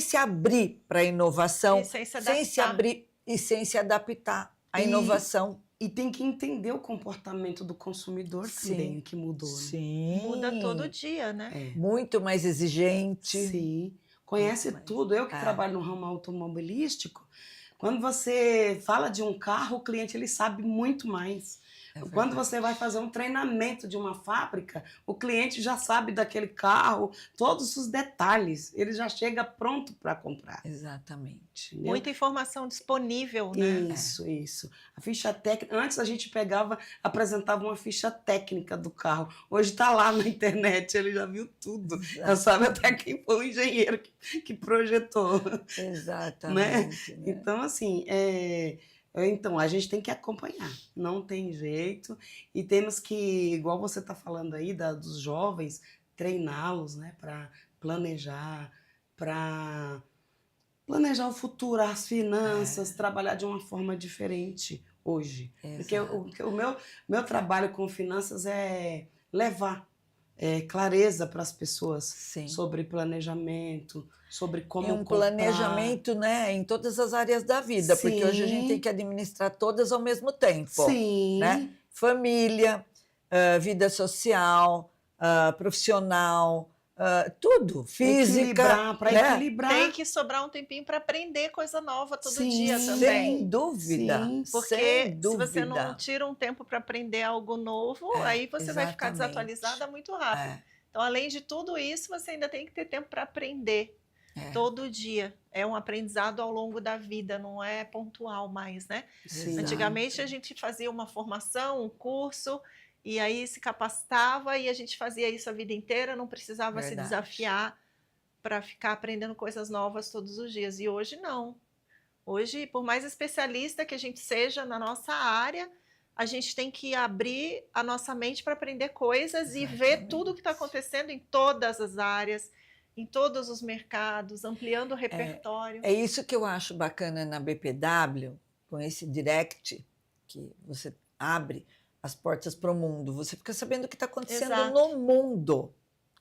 se abrir para a inovação, E sem se sem se adaptar. abrir e sem se adaptar à E- inovação. E tem que entender o comportamento do consumidor também, que mudou, né? Sim. Muda todo dia, né? É. Muito mais exigente. Sim, conhece mais. tudo. Eu que trabalho no ramo automobilístico, quando você fala de um carro, o cliente ele sabe muito mais. Quando verdade. você vai fazer um treinamento de uma fábrica, o cliente já sabe daquele carro, todos os detalhes, ele já chega pronto para comprar. Exatamente. Entendeu? Muita informação disponível, né? Isso. A ficha técnica, antes a gente apresentava uma ficha técnica do carro. Hoje está lá na internet, ele já viu tudo. Já sabe até quem foi o engenheiro que projetou. Exatamente. Né? Então, assim, então, a gente tem que acompanhar, não tem jeito. E temos que, igual você está falando aí, dos jovens, treiná-los, né, para planejar o futuro, as finanças, trabalhar de uma forma diferente hoje. Porque o meu trabalho com finanças é levar clareza para as pessoas sobre planejamento, sobre como E um comprar. planejamento, né, em todas as áreas da vida, porque hoje a gente tem que administrar todas ao mesmo tempo. Sim. Né? Família, vida social, profissional, tudo, física. Para né? equilibrar. Tem que sobrar um tempinho para aprender coisa nova todo Sim, dia Sem também. dúvida. Sim. Porque sem se dúvida. você não tira um tempo para aprender algo novo, aí você vai ficar exatamente. desatualizada muito rápido. Então, além de tudo isso, você ainda tem que ter tempo para aprender todo dia. É um aprendizado ao longo da vida, não é pontual mais, né? Sim. Antigamente a gente fazia uma formação, um curso, e aí se capacitava e a gente fazia isso a vida inteira, não precisava se desafiar para ficar aprendendo coisas novas todos os dias. E hoje não. Hoje, por mais especialista que a gente seja na nossa área, a gente tem que abrir a nossa mente para aprender coisas e ver tudo o que está acontecendo em todas as áreas, em todos os mercados, ampliando o repertório. É isso que eu acho bacana na BPW, com esse direct, que você abre as portas para o mundo. Você fica sabendo o que está acontecendo no mundo,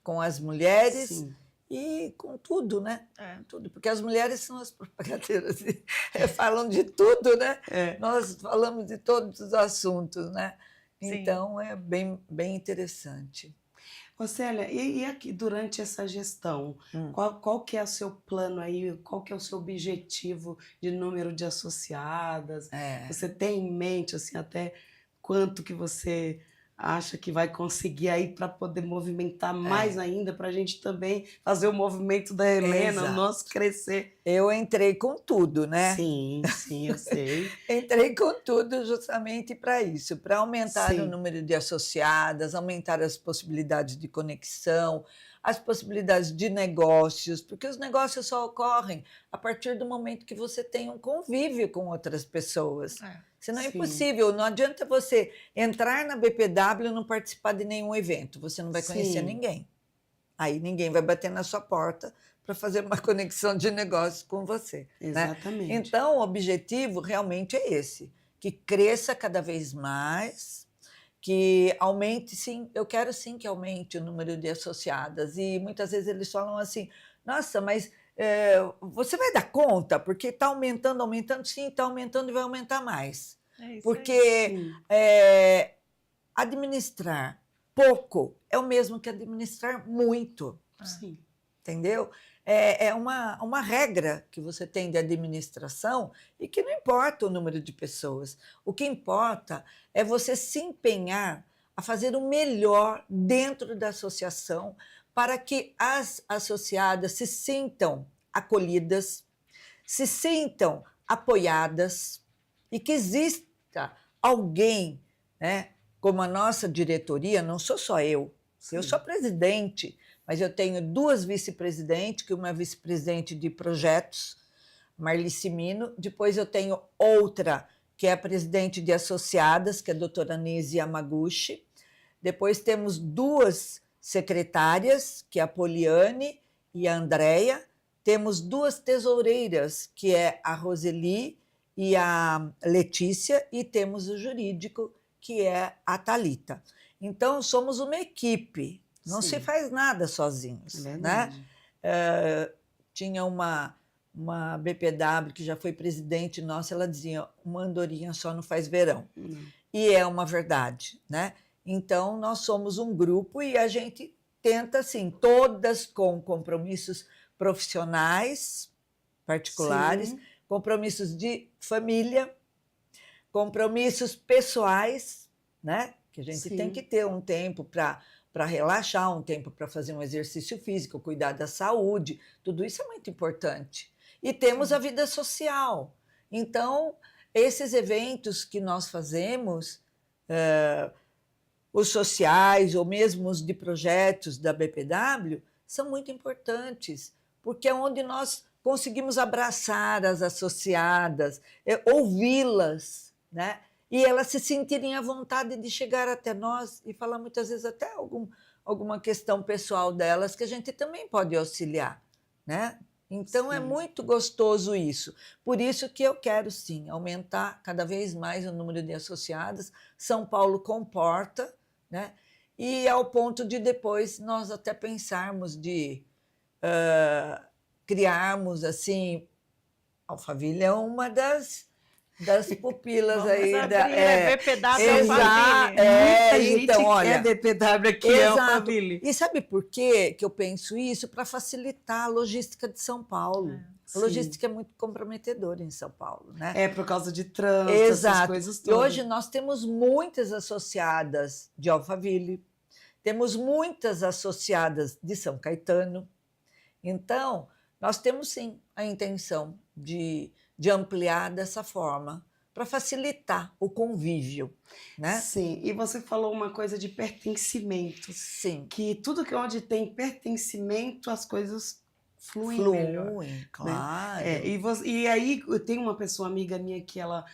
com as mulheres. Sim. E com tudo, né? Tudo, porque as mulheres são as propaganderas, falam de tudo, né? Nós falamos de todos os assuntos, né? Então, é bem interessante. Ô Célia, e aqui durante essa gestão, qual que é o seu plano aí, qual que é o seu objetivo de número de associadas? Você tem em mente, assim, até quanto que você acha que vai conseguir aí para poder movimentar mais ainda, para a gente também fazer o movimento da Helena, o nosso crescer? Eu entrei com tudo, né? Sim, eu sei. Entrei com tudo justamente para isso, para aumentar o número de associadas, aumentar as possibilidades de conexão, as possibilidades de negócios, porque os negócios só ocorrem a partir do momento que você tem um convívio com outras pessoas. Senão é impossível, não adianta você entrar na BPW e não participar de nenhum evento, você não vai conhecer ninguém. Aí ninguém vai bater na sua porta para fazer uma conexão de negócio com você. Exatamente. Né? Então, o objetivo realmente é esse, que cresça cada vez mais, que aumente, sim, eu quero sim que aumente o número de associadas. E muitas vezes eles falam assim, nossa, mas você vai dar conta? Porque está aumentando, sim, está aumentando e vai aumentar mais. Porque administrar pouco é o mesmo que administrar muito. Sim. Entendeu? É uma regra que você tem de administração e que não importa o número de pessoas. O que importa é você se empenhar a fazer o melhor dentro da associação para que as associadas se sintam acolhidas, se sintam apoiadas, e que exista alguém, né, como a nossa diretoria, não sou só eu sou presidente, mas eu tenho 2 vice-presidentes, que uma é vice-presidente de projetos, Marlice Mino, depois eu tenho outra, que é a presidente de associadas, que é a doutora Nise Yamaguchi, depois temos 2 secretárias, que é a Poliane e a Andréia, temos 2 tesoureiras, que é a Roseli e a Letícia, e temos o jurídico, que é a Thalita. Então, somos uma equipe, não se faz nada sozinhos. Né? Tinha uma BPW que já foi presidente nossa, ela dizia, uma andorinha só não faz verão. E é uma verdade. Né? Então, nós somos um grupo e a gente tenta, assim, todas com compromissos profissionais, particulares, compromissos de família, compromissos pessoais, né? Que a gente tem que ter um tempo para relaxar, um tempo para fazer um exercício físico, cuidar da saúde, tudo isso é muito importante. E temos a vida social. Então, esses eventos que nós fazemos, os sociais ou mesmo os de projetos da BPW, são muito importantes, porque é onde nós conseguimos abraçar as associadas, ouvi-las, né? E elas se sentirem à vontade de chegar até nós e falar muitas vezes até alguma questão pessoal delas que a gente também pode auxiliar, né? Então, é muito gostoso isso. Por isso que eu quero, sim, aumentar cada vez mais o número de associadas. São Paulo comporta, né? E ao ponto de depois nós até pensarmos de criarmos, assim, Alphaville é uma das pupilas aí da BPW Alphaville. Então, olha, BPW aqui é Alphaville. E sabe por quê que eu penso isso? Para facilitar a logística de São Paulo. A logística é muito comprometedora em São Paulo, né? É por causa de trânsito, essas coisas todas. E hoje nós temos muitas associadas de Alphaville, temos muitas associadas de São Caetano. Então, nós temos sim a intenção de ampliar dessa forma, para facilitar o convívio. Né? Sim, e você falou uma coisa de pertencimento. Sim. Que tudo que onde tem pertencimento, as coisas fluem melhor. Claro. Né? E aí, eu tenho uma pessoa amiga minha que ela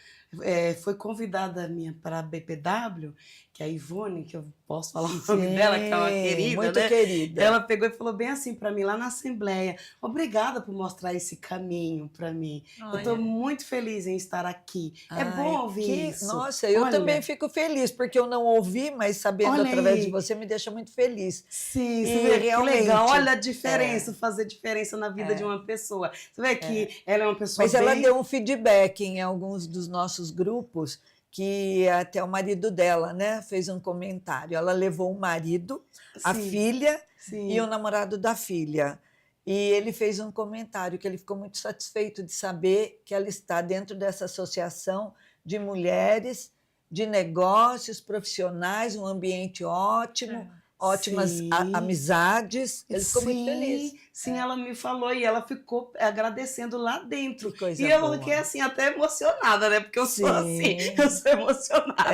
foi convidada minha para a BPW, que é a Ivone, que eu posso falar o nome dela, que é uma querida, muito né? querida. Ela pegou e falou bem assim para mim, lá na Assembleia, obrigada por mostrar esse caminho para mim. Eu estou muito feliz em estar aqui. É bom ouvir isso. Nossa, eu também fico feliz, porque eu não ouvi, mas sabendo através de você me deixa muito feliz. Sim, você vê que legal. Olha a diferença, fazer diferença na vida de uma pessoa. Você vê que ela é uma pessoa Mas ela deu um feedback em alguns dos nossos grupos, que até o marido dela, né, fez um comentário. Ela levou o marido, a filha e o namorado da filha. E ele fez um comentário que ele ficou muito satisfeito de saber que ela está dentro dessa associação de mulheres, de negócios profissionais, um ambiente ótimo, ótimas amizades. Ele ficou muito feliz. Sim, ela me falou e ela ficou agradecendo lá dentro. Que coisa e eu boa. fiquei assim, até emocionada, né? Porque eu sou assim, eu sou emocionada.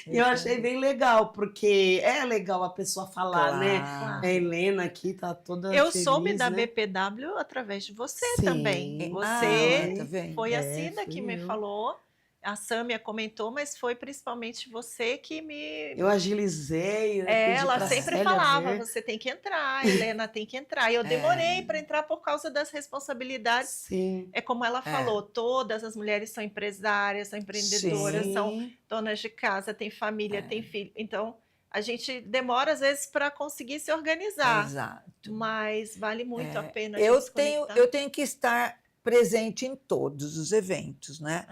E eu achei bem legal, porque é legal a pessoa falar, né? A Helena aqui tá toda feliz, soube da né? BPW através de você também. Você foi a Cida que me falou. A Sâmia comentou, mas foi principalmente você que me... Eu agilizei. Ela sempre falava, você tem que entrar, a Helena tem que entrar. E eu demorei para entrar por causa das responsabilidades. Sim. É como ela falou, todas as mulheres são empresárias, são empreendedoras, são donas de casa, têm família, têm filho. Então, a gente demora, às vezes, para conseguir se organizar. Exato. Mas vale muito a pena eu tenho que estar presente em todos os eventos, né?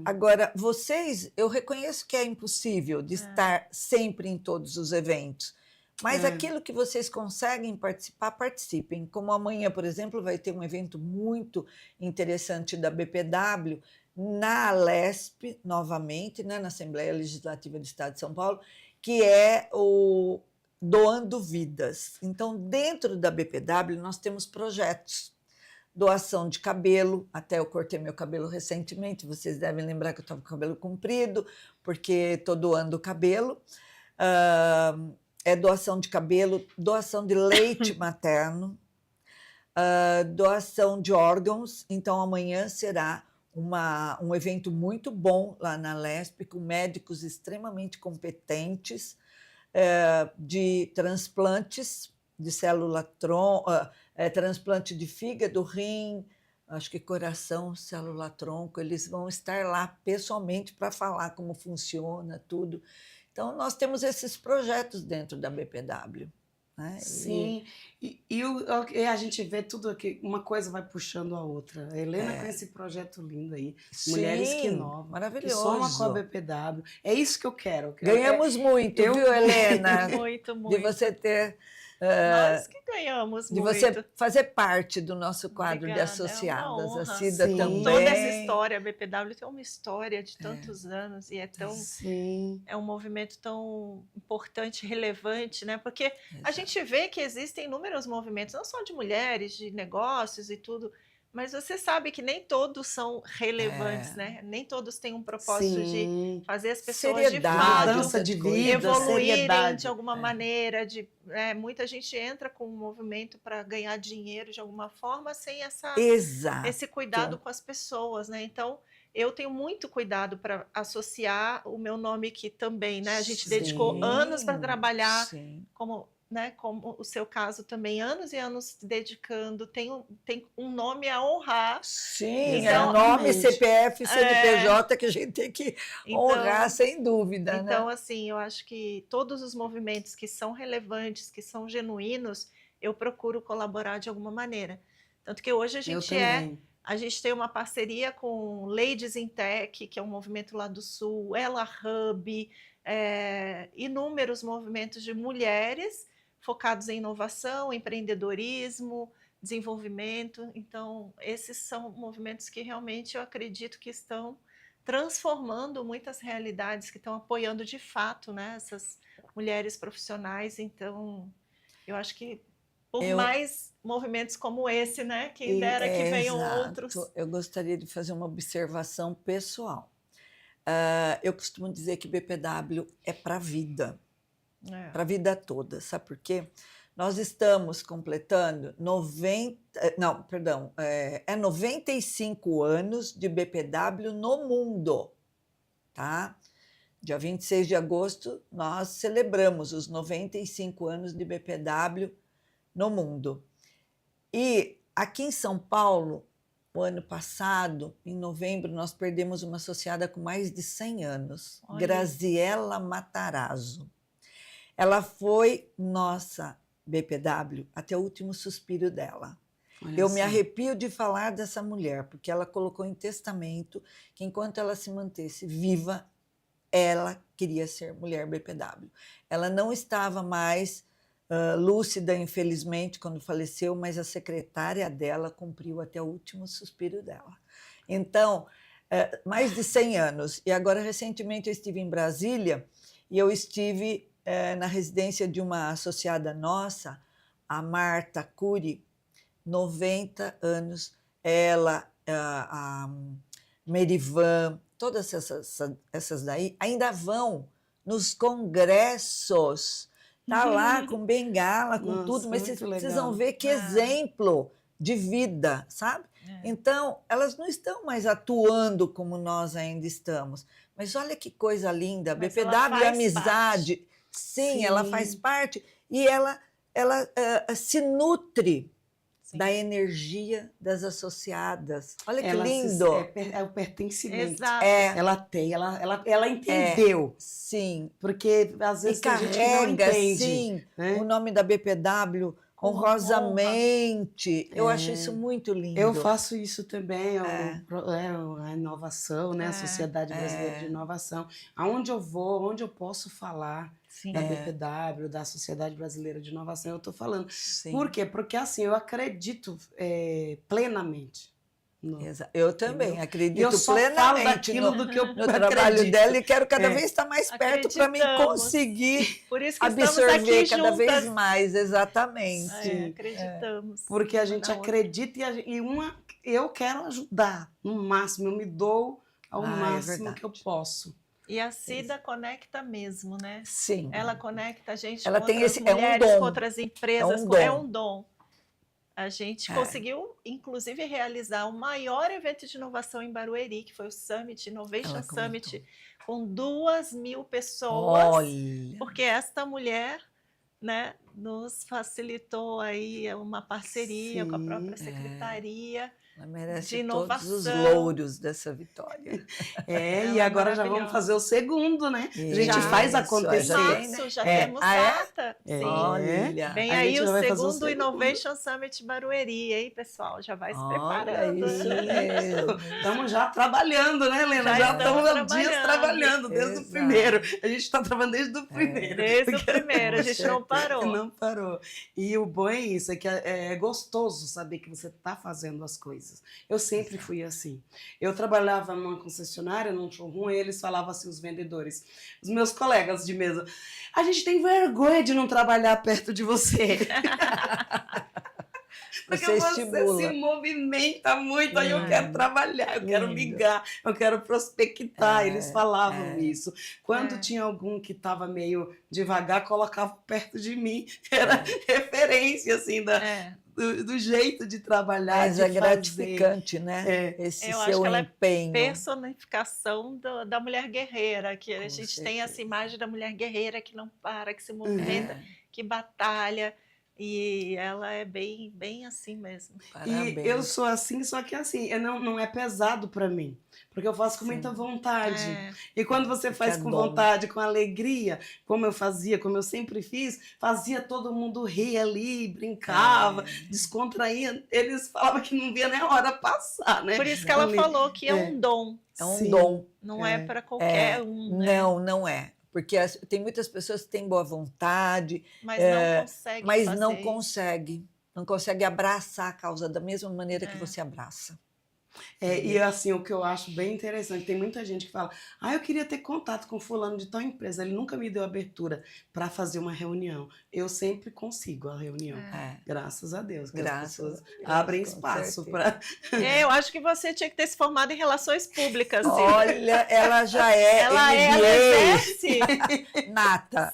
Agora, vocês, eu reconheço que é impossível de estar sempre em todos os eventos, mas aquilo que vocês conseguem participar, participem. Como amanhã, por exemplo, vai ter um evento muito interessante da BPW na Alesp, novamente, né, na Assembleia Legislativa do Estado de São Paulo, que é o Doando Vidas. Então, dentro da BPW, nós temos projetos doação de cabelo, até eu cortei meu cabelo recentemente, vocês devem lembrar que eu estava com o cabelo comprido, porque estou doando cabelo. É doação de cabelo, doação de leite materno, doação de órgãos. Então, amanhã será um evento muito bom lá na LESP, com médicos extremamente competentes, de transplantes de célula-tronco, transplante de fígado, rim, acho que coração, célula-tronco. Eles vão estar lá pessoalmente para falar como funciona tudo. Então, nós temos esses projetos dentro da BPW. Né? Sim, e a gente vê tudo aqui, uma coisa vai puxando a outra. A Helena com esse projeto lindo aí, Mulheres que Inovam, maravilhoso. que soma com a BPW. É isso que eu quero. Ganhamos muito, viu, Helena? Muito. De você ter... Nós que ganhamos de muito. você fazer parte do nosso quadro Obrigada, de associadas. é uma honra. A Cida Sim. também. Toda essa história, a BPW tem uma história de tantos anos e Sim. é um movimento tão importante, relevante, né? Porque a gente vê que existem inúmeros movimentos, não só de mulheres, de negócios e tudo, mas você sabe que nem todos são relevantes, né? Nem todos têm um propósito de fazer as pessoas Seriedade, de fato mudança de vida, evoluírem seriedade. de alguma maneira. Muita gente entra com um movimento para ganhar dinheiro de alguma forma sem esse cuidado com as pessoas, né? Então, eu tenho muito cuidado para associar o meu nome aqui também, né? A gente dedicou anos para trabalhar como o seu caso também, anos e anos se dedicando, tem um nome a honrar. Sim, é nome, CPF, CNPJ que a gente tem que honrar, sem dúvida. Então, né? assim, eu acho que todos os movimentos que são relevantes, que são genuínos, eu procuro colaborar de alguma maneira. Tanto que hoje a gente tem uma parceria com Ladies in Tech, que é um movimento lá do Sul, Ela Hub, inúmeros movimentos de mulheres focados em inovação, empreendedorismo, desenvolvimento. Então, esses são movimentos que realmente eu acredito que estão transformando muitas realidades, que estão apoiando de fato, né, essas mulheres profissionais. Então, eu acho que por mais movimentos como esse, né, quem dera que venham outros. Eu gostaria de fazer uma observação pessoal. Eu costumo dizer que BPW é para a vida. Para a vida toda, sabe por quê? Nós estamos completando 95 anos de BPW no mundo, tá? Dia 26 de agosto, nós celebramos os 95 anos de BPW no mundo. E aqui em São Paulo, o ano passado, em novembro, nós perdemos uma associada com mais de 100 anos, Graziela Matarazzo. Ela foi nossa BPW até o último suspiro dela. Eu me arrepio de falar dessa mulher, porque ela colocou em testamento que enquanto ela se mantesse viva, ela queria ser mulher BPW. Ela não estava mais lúcida, infelizmente, quando faleceu, mas a secretária dela cumpriu até o último suspiro dela. Então, mais de 100 anos. E agora, recentemente, eu estive em Brasília e eu estive na residência de uma associada nossa, a Marta Cury, 90 anos. Ela, a Merivan, todas essas daí, ainda vão nos congressos. Está lá com bengala, com tudo, mas vocês vão ver que exemplo de vida, sabe? Então, elas não estão mais atuando como nós ainda estamos. Mas olha que coisa linda, mas BPW Amizade. Parte. Sim, ela faz parte e ela se nutre da energia das associadas. Olha que lindo. É o pertencimento. Exato. Ela entendeu. Sim. Porque às vezes a gente não entende. Sim, o nome da BPW honrosamente. Eu acho isso muito lindo. Eu faço isso também, a inovação, né? A Sociedade Brasileira de Inovação. Aonde eu vou, onde eu posso falar da BPW, da Sociedade Brasileira de Inovação, eu estou falando. Por quê? Porque assim, eu acredito plenamente Não. Eu também Entendeu? E acredito eu só falo plenamente daquilo do que eu no trabalho acredito. dela e quero cada É. vez estar mais perto para mim Acreditamos. conseguir Por isso que estamos absorver aqui cada vez juntas. mais, exatamente. Sim. Acreditamos. Porque a uma gente na outra. acredita eu quero ajudar no máximo, eu me dou ao É máximo verdade. que eu posso. E a Cida conecta mesmo, né? Sim. Ela conecta a gente Ela com tem outras esse- é um mulheres, dom. com outras empresas. É um dom. dom. A gente É. conseguiu, inclusive, realizar o maior evento de inovação em Barueri, que foi o Summit, Innovation Ela comentou. Summit, com 2.000 pessoas, Olha, porque esta mulher, né, nos facilitou aí uma parceria com a própria Sim. secretaria. ela merece De todos os inovação. louros dessa vitória. E Ela é agora já vamos maravilhosa. fazer o segundo, né? A gente Já. faz Isso, acontecer. já tem, né? Março, já É. temos Ah, é? data. Sim. Olha, Vem A aí gente o já vai fazer o segundo segundo. Innovation Summit Barueri, hein, pessoal? Já vai se olha preparando. isso mesmo. Estamos já trabalhando, né, Helena? Já Já estamos estamos dias trabalhando, desde o Exato. primeiro. A gente está trabalhando desde o primeiro. Desde o Porque- primeiro, a Com gente não parou. Não parou. E o bom é isso, é que é gostoso saber que você está fazendo as coisas. Eu sempre fui assim. Eu trabalhava numa concessionária, num showroom, e eles falavam assim, os vendedores, os meus colegas de mesa, a gente tem vergonha de não trabalhar perto de você. Porque Você você estimula. se movimenta muito, aí eu quero trabalhar, eu quero Lindo. ligar, eu quero prospectar. Eles falavam é. isso. Quando É. tinha algum que estava meio devagar, colocava perto de mim. Era referência, assim, É. do jeito de trabalhar, Mas de é fazer. gratificante, né? É. Esse Eu acho seu que ela é empenho. Personificação da mulher guerreira, que a Com gente tem certeza. essa imagem da mulher guerreira que não para, que se movimenta, É, que batalha. E ela é bem, bem assim mesmo. parabéns. E eu sou assim, só que assim, não é pesado para mim. Porque eu faço com Sim. muita vontade. É. E quando você faz é com dom. vontade, com alegria, como eu fazia, como eu sempre fiz, fazia todo mundo rir ali, brincava, descontraía. Eles falavam que não via nem a hora passar, né? Por isso que ela Ali. falou que é um dom, É um Sim. dom. não é, É. para qualquer um, né? Não, não é. Porque tem muitas pessoas que têm boa vontade, Mas não consegue mas fazer não isso. consegue. Não consegue abraçar a causa da mesma maneira que É. você abraça. E assim, o que eu acho bem interessante, tem muita gente que fala, eu queria ter contato com fulano de tal empresa, ele nunca me deu abertura para fazer uma reunião. Eu sempre consigo a reunião. É. Graças a Deus, que Graças as pessoas a Deus, abrem com espaço certeza. para... Eu acho que você tinha que ter se formado em relações públicas. Cida. Olha, ela já é ela MBA exerce nata.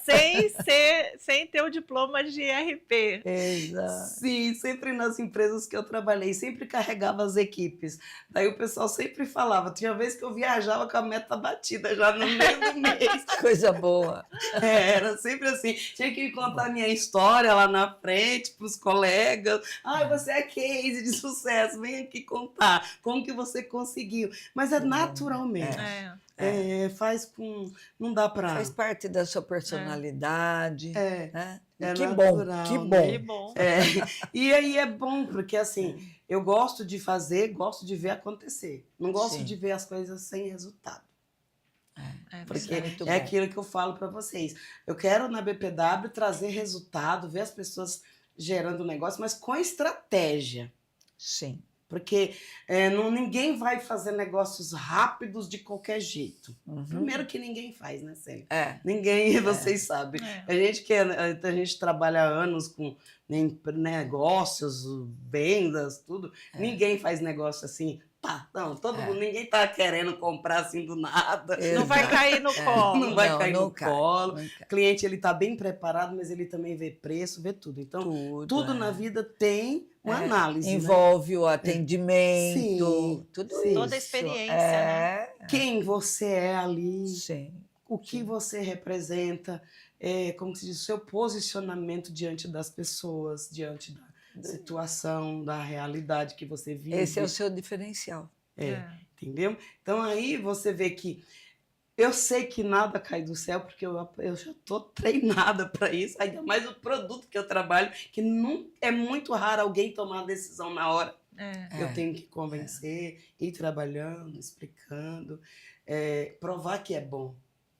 sem ter o diploma de RP. Exato. Sim, sempre nas empresas que eu trabalhei, sempre carregava as equipes. Daí o pessoal sempre falava, tinha vez que eu viajava com a meta batida já no meio do mês. Coisa boa. Era sempre assim, tinha que contar minha história lá na frente para os colegas. Você é case de sucesso, vem aqui contar como que você conseguiu. Mas é naturalmente. Faz com... Não dá para... Faz parte da sua personalidade. Né? E É que natural, bom, que né? bom. Que bom. E aí é bom, porque assim, eu gosto de fazer, gosto de ver acontecer. Não gosto Sim. de ver as coisas sem resultado. Porque Isso é muito é bom. aquilo que eu falo para vocês. Eu quero na BPW trazer resultado, ver as pessoas gerando negócio, mas com estratégia. Sim. Porque ninguém vai fazer negócios rápidos de qualquer jeito. Primeiro que ninguém faz, né, Célia? Ninguém, vocês sabem. A gente trabalha há anos com negócios, vendas, tudo. Ninguém faz negócio assim. Todo mundo, ninguém tá querendo comprar assim do nada. Não vai cair no colo. Não vai cair no cai, colo. não cai. O cliente ele tá bem preparado, mas ele também vê preço, vê tudo. Então, tudo na vida tem uma análise. Envolve o atendimento, Sim, tudo sim. isso. Toda a experiência, né? Quem você é ali, Sim. o que você representa, como se diz, o seu posicionamento diante das pessoas, diante da situação, da realidade que você vive. Esse é o seu diferencial. Entendeu? Então aí você vê que eu sei que nada cai do céu, porque eu já estou treinada para isso, ainda mais o produto que eu trabalho, que não é muito raro alguém tomar a decisão na hora. Eu tenho que convencer, ir trabalhando, explicando, provar que é bom.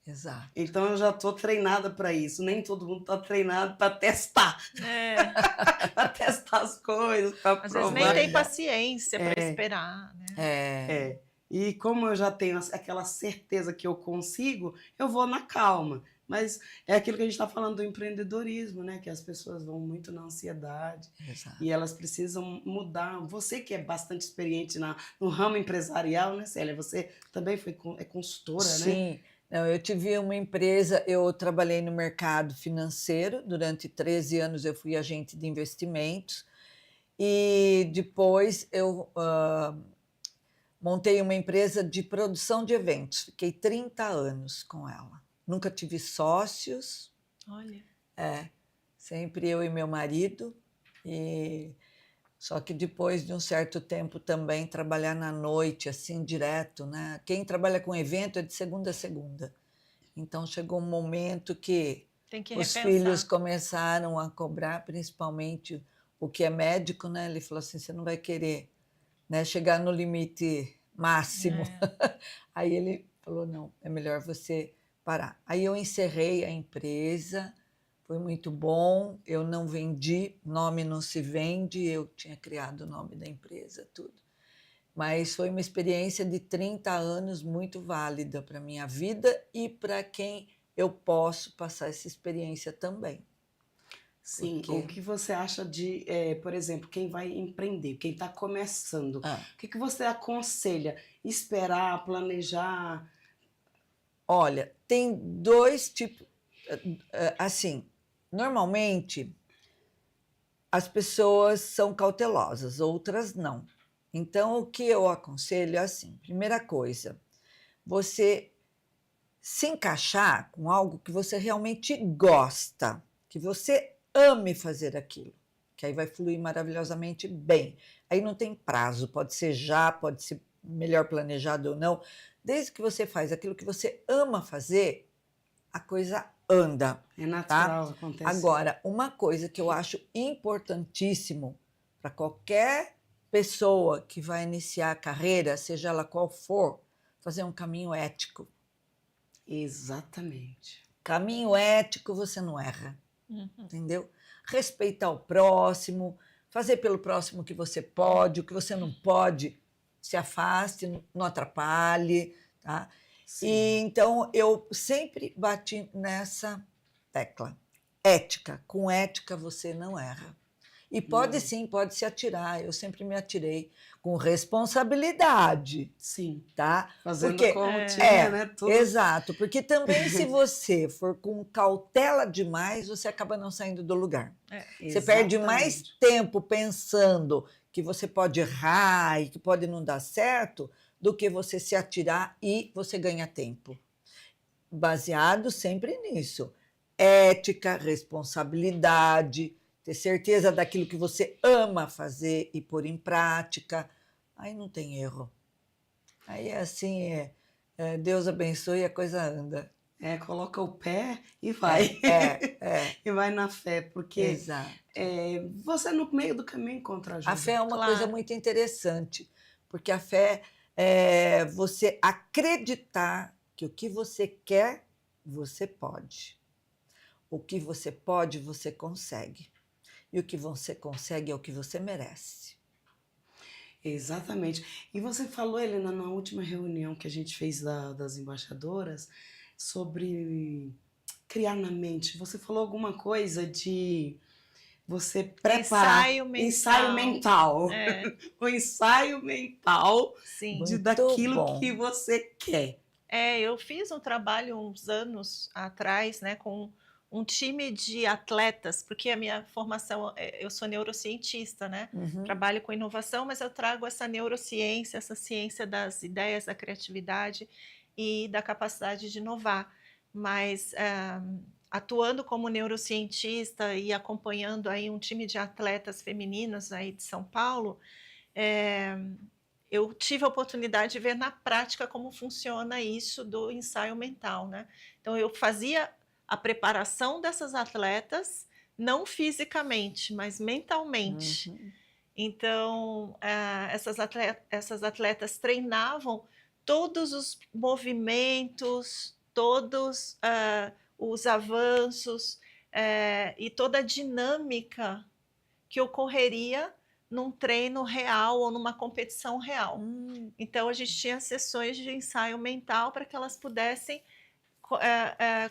Exato. Então eu já estou treinada para isso. Nem todo mundo está treinado para testar, É, para testar as coisas, para às vezes nem provar. tem paciência para É. esperar, né? É. E como eu já tenho aquela certeza que eu consigo, eu vou na calma. Mas é aquilo que a gente está falando do empreendedorismo, né? Que as pessoas vão muito na ansiedade Exato. e elas precisam mudar. Você que é bastante experiente no ramo empresarial, né, Célia? Você também é consultora, né? Sim. Não, eu tive uma empresa, eu trabalhei no mercado financeiro, durante 13 anos eu fui agente de investimentos, e depois eu montei uma empresa de produção de eventos, fiquei 30 anos com ela. Nunca tive sócios, Olha. sempre eu e meu marido, só que depois de um certo tempo também trabalhar na noite, assim, direto, né? Quem trabalha com evento é de segunda a segunda. Então chegou um momento que Tem que os repensar. filhos começaram a cobrar, principalmente o que é médico, né? Ele falou assim, você não vai querer, né, chegar no limite máximo. Aí ele falou, não, é melhor você parar. Aí eu encerrei a empresa, foi muito bom, eu não vendi, nome não se vende, eu tinha criado o nome da empresa, tudo. Mas foi uma experiência de 30 anos muito válida para a minha vida e para quem eu posso passar essa experiência também. Sim, Porque- o que você acha de, por exemplo, quem vai empreender, quem está começando, o que você aconselha? Esperar, planejar? Olha, tem dois tipos. Assim, normalmente as pessoas são cautelosas, outras não. Então, o que eu aconselho é assim: primeira coisa, você se encaixar com algo que você realmente gosta, que você ame fazer aquilo, que aí vai fluir maravilhosamente bem. Aí não tem prazo, pode ser já, pode ser melhor planejado ou não. Desde que você faz aquilo que você ama fazer, a coisa anda. É natural, acontece. Agora, uma coisa que eu acho importantíssimo para qualquer pessoa que vai iniciar a carreira, seja ela qual for, fazer um caminho ético. Exatamente. Caminho ético você não erra, Uhum. entendeu? Respeitar o próximo, fazer pelo próximo o que você pode, o que você não pode, se afaste, não atrapalhe, tá? Sim. E então eu sempre bati nessa tecla. Ética, com ética você não erra. E pode sim, pode se atirar. Eu sempre me atirei com responsabilidade, Sim. tá? Fazendo Porque como tinha, né? Tudo. exato, porque também se você for com cautela demais, você acaba não saindo do lugar. Você perde mais tempo pensando que você pode errar e que pode não dar certo do que você se atirar e você ganha tempo. Baseado sempre nisso. Ética, responsabilidade, ter certeza daquilo que você ama fazer e pôr em prática. Aí não tem erro. Aí é assim, Deus abençoe e a coisa anda. Coloca o pé e vai. E vai na fé, porque Exato. você no meio do caminho encontra ajuda. A fé é uma Claro. coisa muito interessante, porque a fé é você acreditar que o que você quer, você pode. O que você pode, você consegue. E o que você consegue é o que você merece. Exatamente. E você falou, Helena, na última reunião que a gente fez das embaixadoras, sobre criar na mente. Você falou alguma coisa de você preparar. Ensaio mental. O ensaio mental Sim. daquilo que você quer. Eu fiz um trabalho uns anos atrás, né, com um time de atletas, porque a minha formação, eu sou neurocientista, né? Trabalho com inovação, mas eu trago essa neurociência, essa ciência das ideias, da criatividade e da capacidade de inovar. Mas atuando como neurocientista e acompanhando aí um time de atletas femininas aí de São Paulo, eu tive a oportunidade de ver na prática como funciona isso do ensaio mental, né? Então eu fazia a preparação dessas atletas, não fisicamente, mas mentalmente. Então, essas atletas treinavam todos os movimentos todos os avanços e toda a dinâmica que ocorreria num treino real ou numa competição real. Então, a gente tinha sessões de ensaio mental para que elas pudessem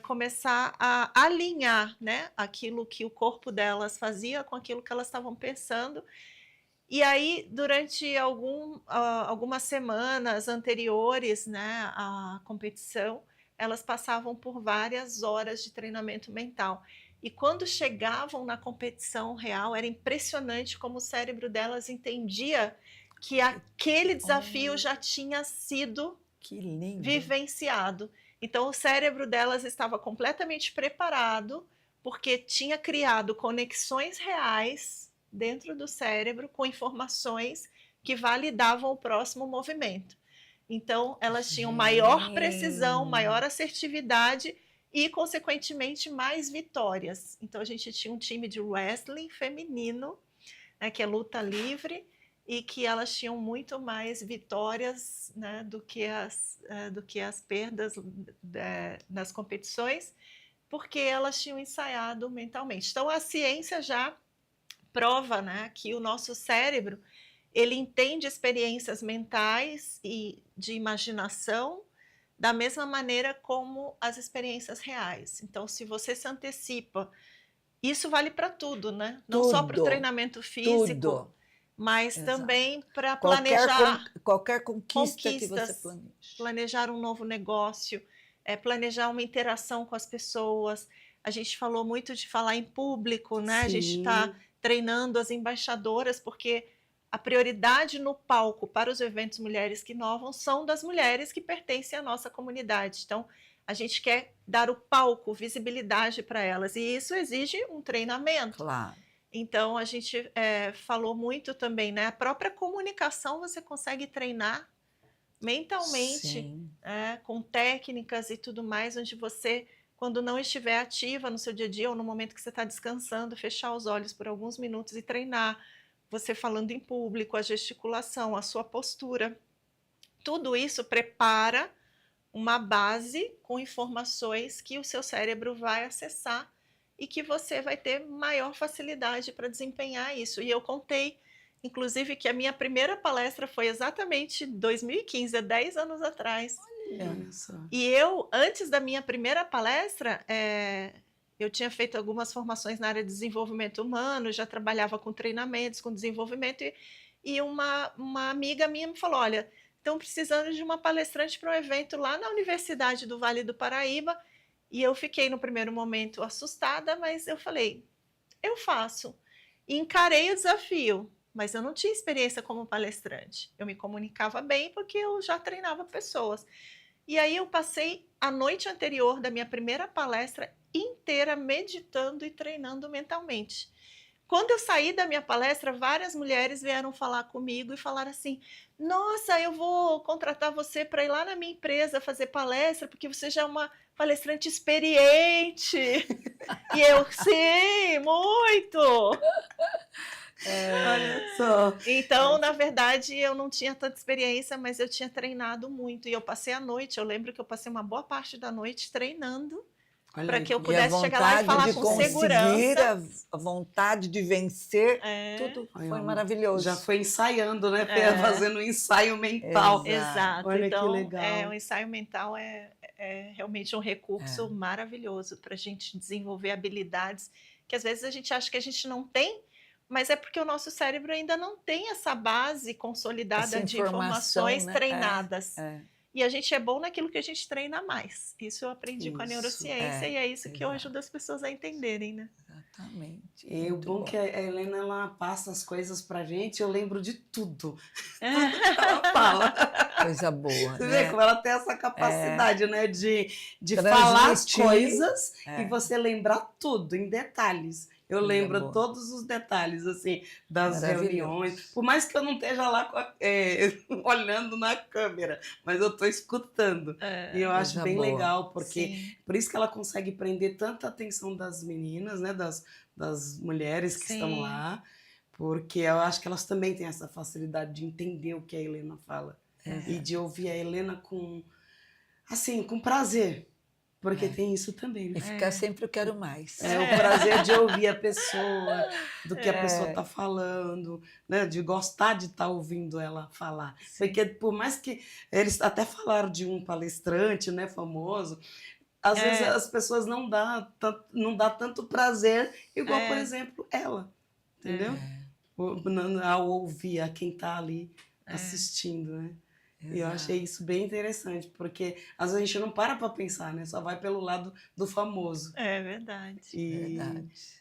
começar a alinhar, né, aquilo que o corpo delas fazia com aquilo que elas estavam pensando. E aí, durante algumas semanas anteriores, né, à competição, elas passavam por várias horas de treinamento mental. E quando chegavam na competição real, era impressionante como o cérebro delas entendia que aquele desafio já tinha sido vivenciado. Então, o cérebro delas estava completamente preparado, porque tinha criado conexões reais dentro do cérebro com informações que validavam o próximo movimento. Então, elas tinham maior precisão, maior assertividade e, consequentemente, mais vitórias. Então, a gente tinha um time de wrestling feminino, né, que é luta livre, e que elas tinham muito mais vitórias, né, do que as perdas nas competições, porque elas tinham ensaiado mentalmente. Então, a ciência já prova, né, que o nosso cérebro ele entende experiências mentais e de imaginação da mesma maneira como as experiências reais. Então, se você se antecipa, isso vale para tudo, né? Não só para o treinamento físico, mas também para planejar qualquer conquista que você planeje. Planejar um novo negócio, planejar uma interação com as pessoas. A gente falou muito de falar em público, né? Sim. A gente está treinando as embaixadoras, porque a prioridade no palco para os eventos Mulheres que Inovam são das mulheres que pertencem à nossa comunidade. Então, a gente quer dar o palco, visibilidade para elas, e isso exige um treinamento. Claro. Então, a gente falou muito também, né? A própria comunicação você consegue treinar mentalmente, com técnicas e tudo mais, onde você, quando não estiver ativa no seu dia a dia ou no momento que você está descansando, fechar os olhos por alguns minutos e treinar, você falando em público, a gesticulação, a sua postura. Tudo isso prepara uma base com informações que o seu cérebro vai acessar e que você vai ter maior facilidade para desempenhar isso. E eu contei, inclusive, que a minha primeira palestra foi exatamente em 2015, há 10 anos atrás. Olha só. E eu, antes da minha primeira palestra, eu tinha feito algumas formações na área de desenvolvimento humano, já trabalhava com treinamentos, com desenvolvimento, e uma amiga minha me falou, olha, estão precisando de uma palestrante para um evento lá na Universidade do Vale do Paraíba, e eu fiquei no primeiro momento assustada, mas eu falei, eu faço. E encarei o desafio, mas eu não tinha experiência como palestrante. Eu me comunicava bem porque eu já treinava pessoas. E aí eu passei a noite anterior da minha primeira palestra inteira meditando e treinando mentalmente. Quando eu saí da minha palestra, várias mulheres vieram falar comigo e falaram assim, nossa, eu vou contratar você para ir lá na minha empresa fazer palestra, porque você já é uma palestrante experiente. E eu, sim, muito! Olha só. Então, na verdade, eu não tinha tanta experiência, mas eu tinha treinado muito. E eu passei a noite, eu lembro que eu passei uma boa parte da noite treinando, para que eu pudesse chegar lá e falar com segurança. A vontade de vencer, tudo foi maravilhoso. Já foi ensaiando, né? Fazendo um ensaio mental. Exato. Olha então, que legal. O ensaio mental é realmente um recurso maravilhoso para a gente desenvolver habilidades que às vezes a gente acha que a gente não tem, mas é porque o nosso cérebro ainda não tem essa base consolidada de informações, né, treinadas. E a gente é bom naquilo que a gente treina mais. Isso eu aprendi com a neurociência e é isso que eu ajudo as pessoas a entenderem, né? Exatamente. E o bom que a Helena, ela passa as coisas pra gente, eu lembro de tudo. Tudo que ela fala. Coisa boa, Você né? vê como ela tem essa capacidade, né? De falar as coisas e você lembrar tudo, em detalhes. Eu lembro todos os detalhes, assim, das reuniões. Por mais que eu não esteja lá olhando na câmera, mas eu estou escutando. E eu acho bem legal, porque por isso que ela consegue prender tanta atenção das meninas, né? Das mulheres que estão lá. Porque eu acho que elas também têm essa facilidade de entender o que a Helena fala. E de ouvir a Helena com prazer. Porque tem isso também, E né? ficar sempre eu quero mais. É o prazer de ouvir a pessoa, do que a pessoa está falando, né? De gostar de estar ouvindo ela falar. Sim. Porque por mais que eles até falaram de um palestrante, né, famoso, às vezes as pessoas não dá tanto prazer, igual, por exemplo, ela, entendeu? Ao ouvir a quem está ali assistindo, né? E eu achei isso bem interessante, porque às vezes a gente não para pensar, né? Só vai pelo lado do famoso. É verdade.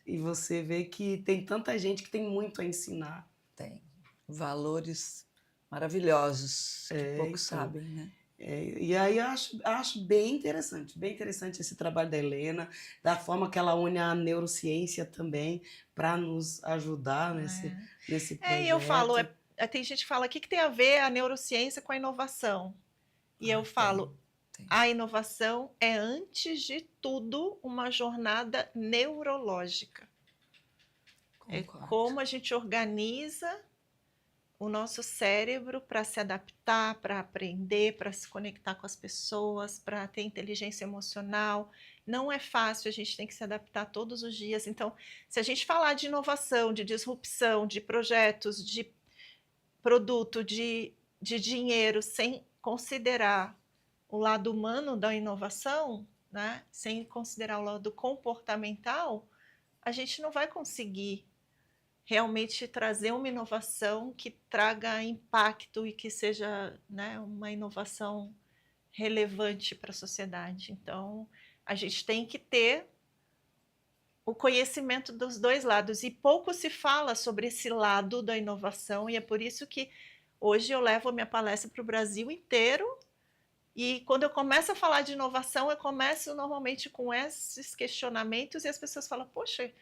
E você vê que tem tanta gente que tem muito a ensinar. Tem valores maravilhosos que poucos então, sabem, né? E aí eu acho bem interessante esse trabalho da Helena, da forma que ela une a neurociência também para nos ajudar nesse projeto. E eu falo, tem gente que fala, o que tem a ver a neurociência com a inovação? E eu falo, a inovação é, antes de tudo, uma jornada neurológica. Concordo. É como a gente organiza o nosso cérebro para se adaptar, para aprender, para se conectar com as pessoas, para ter inteligência emocional. Não é fácil, a gente tem que se adaptar todos os dias. Então, se a gente falar de inovação, de disrupção, de projetos, de produto, de dinheiro, sem considerar o lado humano da inovação, né? Sem considerar o lado comportamental, a gente não vai conseguir realmente trazer uma inovação que traga impacto e que seja, né, uma inovação relevante para a sociedade. Então, a gente tem que ter o conhecimento dos dois lados, e pouco se fala sobre esse lado da inovação, e é por isso que hoje eu levo a minha palestra para o Brasil inteiro, e quando eu começo a falar de inovação, eu começo normalmente com esses questionamentos, e as pessoas falam, poxa,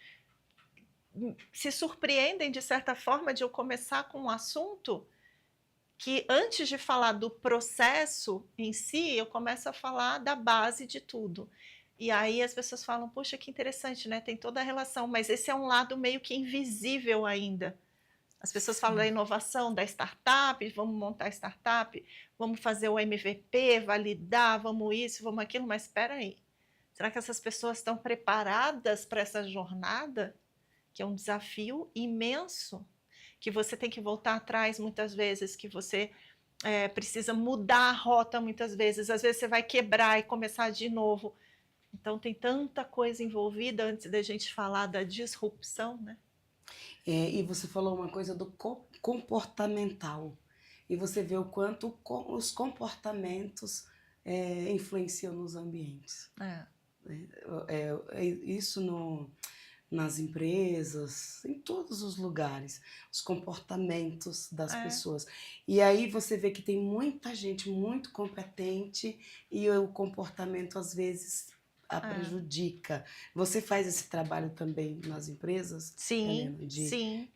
se surpreendem de certa forma de eu começar com um assunto que, antes de falar do processo em si, eu começo a falar da base de tudo. E aí as pessoas falam, poxa, que interessante, né? Tem toda a relação, mas esse é um lado meio que invisível ainda. As pessoas falam da inovação, da startup, vamos montar startup, vamos fazer o MVP, validar, vamos isso, vamos aquilo, mas espera aí. Será que essas pessoas estão preparadas para essa jornada? Que é um desafio imenso, que você tem que voltar atrás muitas vezes, que você precisa mudar a rota muitas vezes, às vezes você vai quebrar e começar de novo. Então tem tanta coisa envolvida antes da gente falar da disrupção, né? E você falou uma coisa do comportamental, e você vê o quanto os comportamentos influenciam nos ambientes. Isso nas empresas, em todos os lugares, os comportamentos das pessoas. E aí você vê que tem muita gente muito competente e o comportamento às vezes a prejudica. Você faz esse trabalho também nas empresas? Sim, Helena, de sim.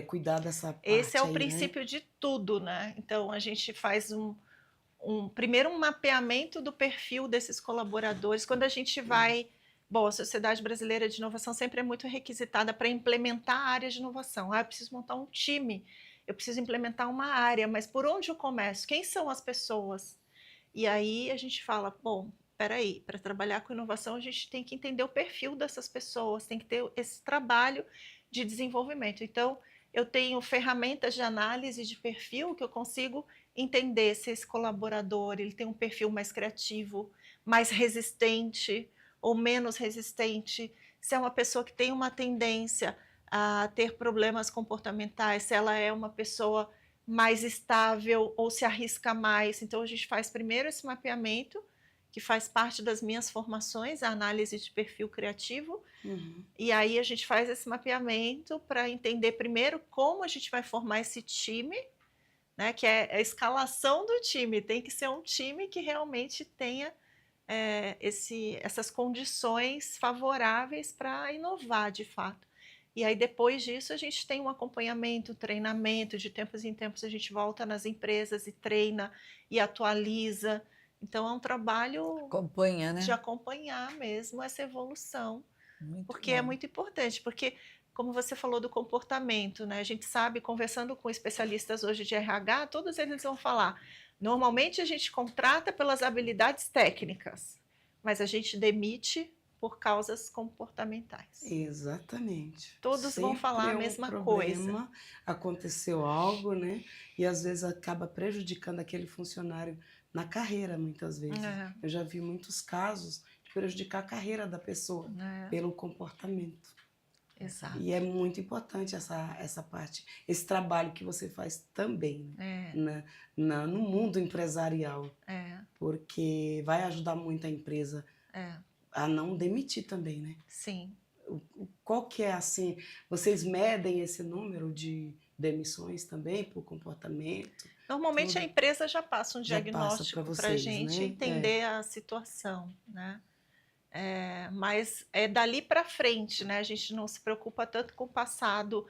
Cuidar dessa parte. Esse é o aí, princípio, né? de tudo, né? Então a gente faz primeiro um mapeamento do perfil desses colaboradores. Quando a gente vai... Bom, a Sociedade Brasileira de Inovação sempre é muito requisitada para implementar a área de inovação. Eu preciso montar um time, eu preciso implementar uma área, mas por onde eu começo? Quem são as pessoas? E aí a gente fala, bom, peraí, para trabalhar com inovação a gente tem que entender o perfil dessas pessoas, tem que ter esse trabalho de desenvolvimento. Então, eu tenho ferramentas de análise de perfil que eu consigo entender se esse colaborador ele tem um perfil mais criativo, mais resistente, ou menos resistente, se é uma pessoa que tem uma tendência a ter problemas comportamentais, se ela é uma pessoa mais estável ou se arrisca mais. Então a gente faz primeiro esse mapeamento, que faz parte das minhas formações, a análise de perfil criativo, e aí a gente faz esse mapeamento para entender primeiro como a gente vai formar esse time, né, que é a escalação do time, tem que ser um time que realmente tenha essas condições favoráveis para inovar de fato. E aí depois disso a gente tem um acompanhamento, treinamento, de tempos em tempos a gente volta nas empresas e treina e atualiza. Então é um trabalho de acompanhar mesmo essa evolução, porque é muito importante, porque como você falou do comportamento, né? A gente sabe, conversando com especialistas hoje de RH, todos eles vão falar: normalmente a gente contrata pelas habilidades técnicas, mas a gente demite por causas comportamentais. Exatamente. Todos vão falar a Sempre é um mesma coisa. problema, aconteceu algo, né? E às vezes acaba prejudicando aquele funcionário na carreira, muitas vezes. É, Eu já vi muitos casos de prejudicar a carreira da pessoa é, pelo comportamento. exato. E é muito importante essa parte, esse trabalho que você faz também, É, né? No mundo empresarial, é, porque vai ajudar muito a empresa é, a não demitir também, né? sim. Qual que é assim, vocês medem esse número de demissões também por comportamento? Normalmente a Tudo empresa já passa um já passa para diagnóstico para a vocês, gente né? entender a situação, né? Mas é dali para frente, né? A gente não se preocupa tanto com o passado,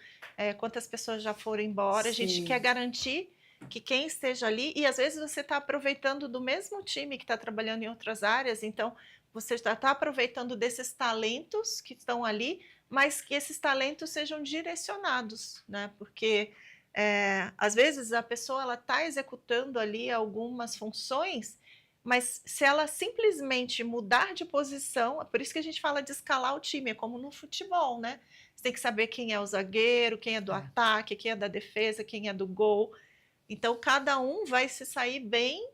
quantas pessoas já foram embora. A gente Sim. quer garantir que quem esteja ali, e às vezes você está aproveitando do mesmo time que está trabalhando em outras áreas, então você já está aproveitando desses talentos que estão ali, mas que esses talentos sejam direcionados, né? Porque às vezes a pessoa ela está executando ali algumas funções, mas se ela simplesmente mudar de posição, é por isso que a gente fala de escalar o time, é como no futebol, né? Você tem que saber quem é o zagueiro, quem é do ataque, quem é da defesa, quem é do gol. Então, cada um vai se sair bem,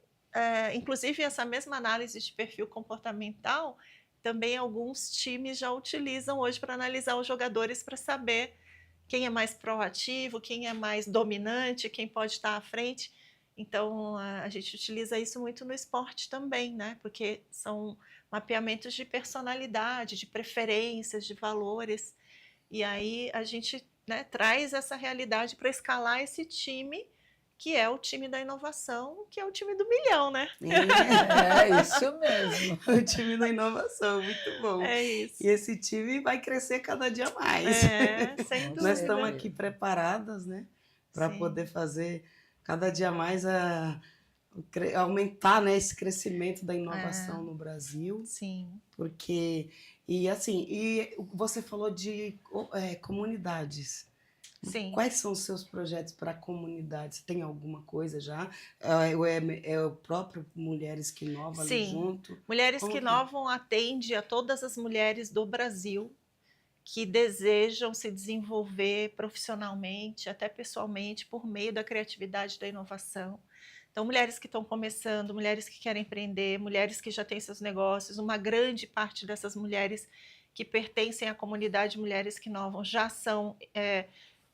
inclusive essa mesma análise de perfil comportamental, também alguns times já utilizam hoje para analisar os jogadores para saber quem é mais proativo, quem é mais dominante, quem pode estar à frente. Então, a gente utiliza isso muito no esporte também, né? Porque são mapeamentos de personalidade, de preferências, de valores. E aí a gente, né, traz essa realidade para escalar esse time, que é o time da inovação, que é o time do milhão, né? É isso mesmo. O time da inovação, muito bom. É isso. E esse time vai crescer cada dia mais. Sem dúvida. Nós estamos aqui preparadas, né, para Sim. poder fazer cada dia mais aumentar, né, esse crescimento da inovação no Brasil, Sim. porque e você falou de comunidades. Sim. Quais são os seus projetos para comunidades? Tem alguma coisa já? É o próprio Mulheres que Inovam ali Sim. junto? Mulheres Como que é? Inovam atende a todas as mulheres do Brasil que desejam se desenvolver profissionalmente, até pessoalmente, por meio da criatividade e da inovação. Então, mulheres que estão começando, mulheres que querem empreender, mulheres que já têm seus negócios, uma grande parte dessas mulheres que pertencem à comunidade Mulheres que Inovam já são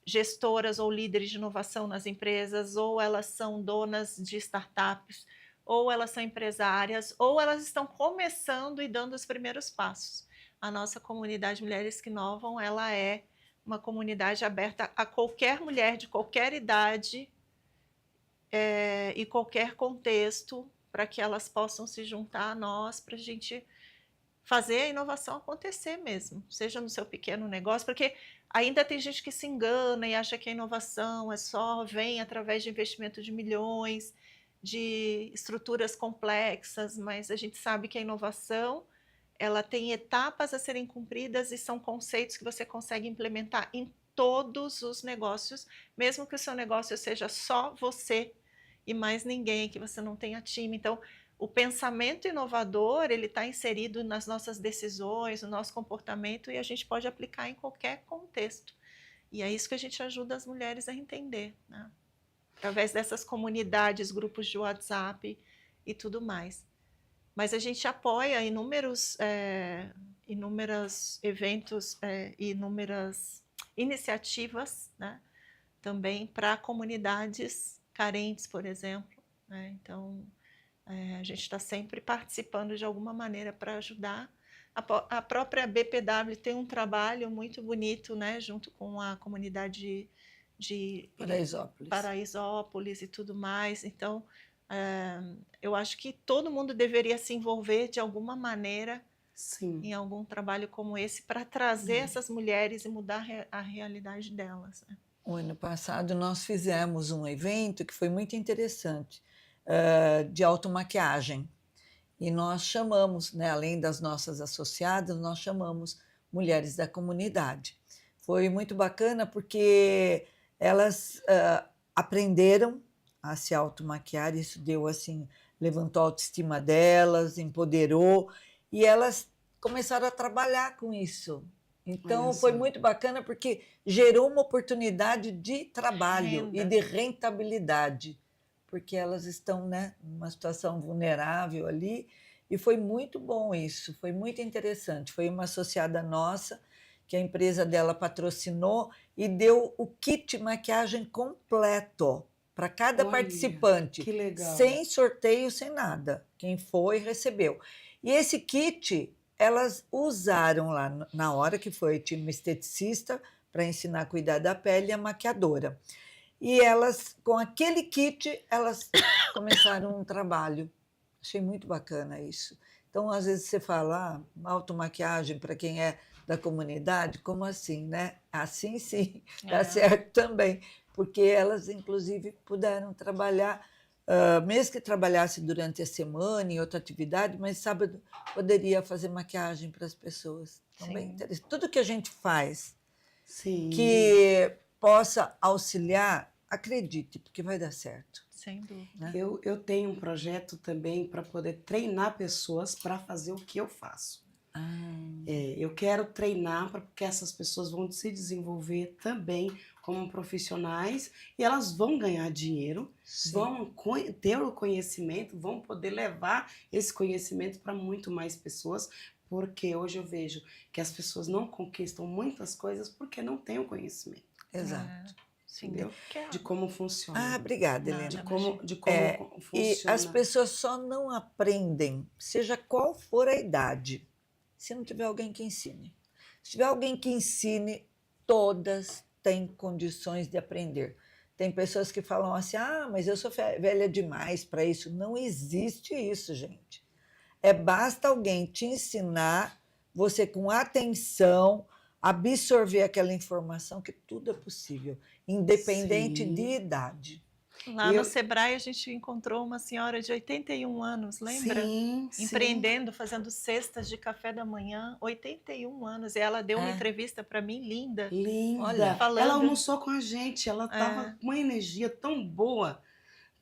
gestoras ou líderes de inovação nas empresas, ou elas são donas de startups, ou elas são empresárias, ou elas estão começando e dando os primeiros passos. A nossa comunidade Mulheres que Inovam, ela é uma comunidade aberta a qualquer mulher de qualquer idade e qualquer contexto, para que elas possam se juntar a nós, para a gente fazer a inovação acontecer mesmo, seja no seu pequeno negócio, porque ainda tem gente que se engana e acha que a inovação vem através de investimento de milhões, de estruturas complexas, mas a gente sabe que a inovação ela tem etapas a serem cumpridas e são conceitos que você consegue implementar em todos os negócios, mesmo que o seu negócio seja só você e mais ninguém, que você não tenha time. Então, o pensamento inovador, ele está inserido nas nossas decisões, no nosso comportamento, e a gente pode aplicar em qualquer contexto. E é isso que a gente ajuda as mulheres a entender, né? Através dessas comunidades, grupos de WhatsApp e tudo mais. Mas a gente apoia inúmeros eventos, inúmeras iniciativas, né? Também para comunidades carentes, por exemplo, né? Então, a gente está sempre participando de alguma maneira para ajudar. A própria BPW tem um trabalho muito bonito, né, junto com a comunidade de Paraisópolis e tudo mais. Então, eu acho que todo mundo deveria se envolver de alguma maneira em algum trabalho como esse para trazer essas mulheres e mudar a realidade delas, né? O ano passado nós fizemos um evento que foi muito interessante, de automaquiagem. E nós chamamos, né, além das nossas associadas, nós chamamos mulheres da comunidade. Foi muito bacana porque elas aprenderam a se automaquiar, isso deu assim, levantou a autoestima delas, empoderou, e elas começaram a trabalhar com isso. Então, Olha foi só. muito bacana porque gerou uma oportunidade de trabalho e Renda. de rentabilidade, porque elas estão, né, numa situação vulnerável ali, e foi muito bom isso, foi muito interessante. Foi uma associada nossa, que a empresa dela patrocinou e deu o kit maquiagem completo para cada Olha, participante, que legal. sem sorteio, sem nada. Quem foi, recebeu. E esse kit elas usaram lá na hora que foi, tinha uma esteticista para ensinar a cuidar da pele e a maquiadora. E elas, com aquele kit, elas começaram um trabalho. Achei muito bacana isso. Então, às vezes você fala, automaquiagem para quem é da comunidade, como assim, né? Assim sim, dá certo também, porque elas, inclusive, puderam trabalhar, mesmo que trabalhasse durante a semana em outra atividade, mas sábado poderia fazer maquiagem para as pessoas. Então, bem Sim. interessante. Tudo que a gente faz Sim. que possa auxiliar, acredite, porque vai dar certo. Sem dúvida. Né? Eu tenho um projeto também para poder treinar pessoas para fazer o que eu faço. Eu quero treinar porque essas pessoas vão se desenvolver também como profissionais e elas vão ganhar dinheiro, Sim. vão ter o conhecimento, vão poder levar esse conhecimento para muito mais pessoas, porque hoje eu vejo que as pessoas não conquistam muitas coisas porque não têm o conhecimento, Exato. entendeu? Que é- De como funciona. Obrigada, Nada, Helena. De como E funciona. as pessoas só não aprendem, seja qual for a idade, se não tiver alguém que ensine. Se tiver alguém que ensine, todas têm condições de aprender. Tem pessoas que falam assim, mas eu sou velha demais para isso. Não existe isso, gente. Basta alguém te ensinar, você com atenção, absorver aquela informação, que tudo é possível, independente Sim. de idade. Lá Eu- no Sebrae a gente encontrou uma senhora de 81 anos, lembra? Sim, sim. Empreendendo, fazendo cestas de café da manhã, 81 anos. E ela deu uma É. entrevista para mim, linda. Linda. Olha, falando- Ela almoçou com a gente, ela tava com uma energia tão boa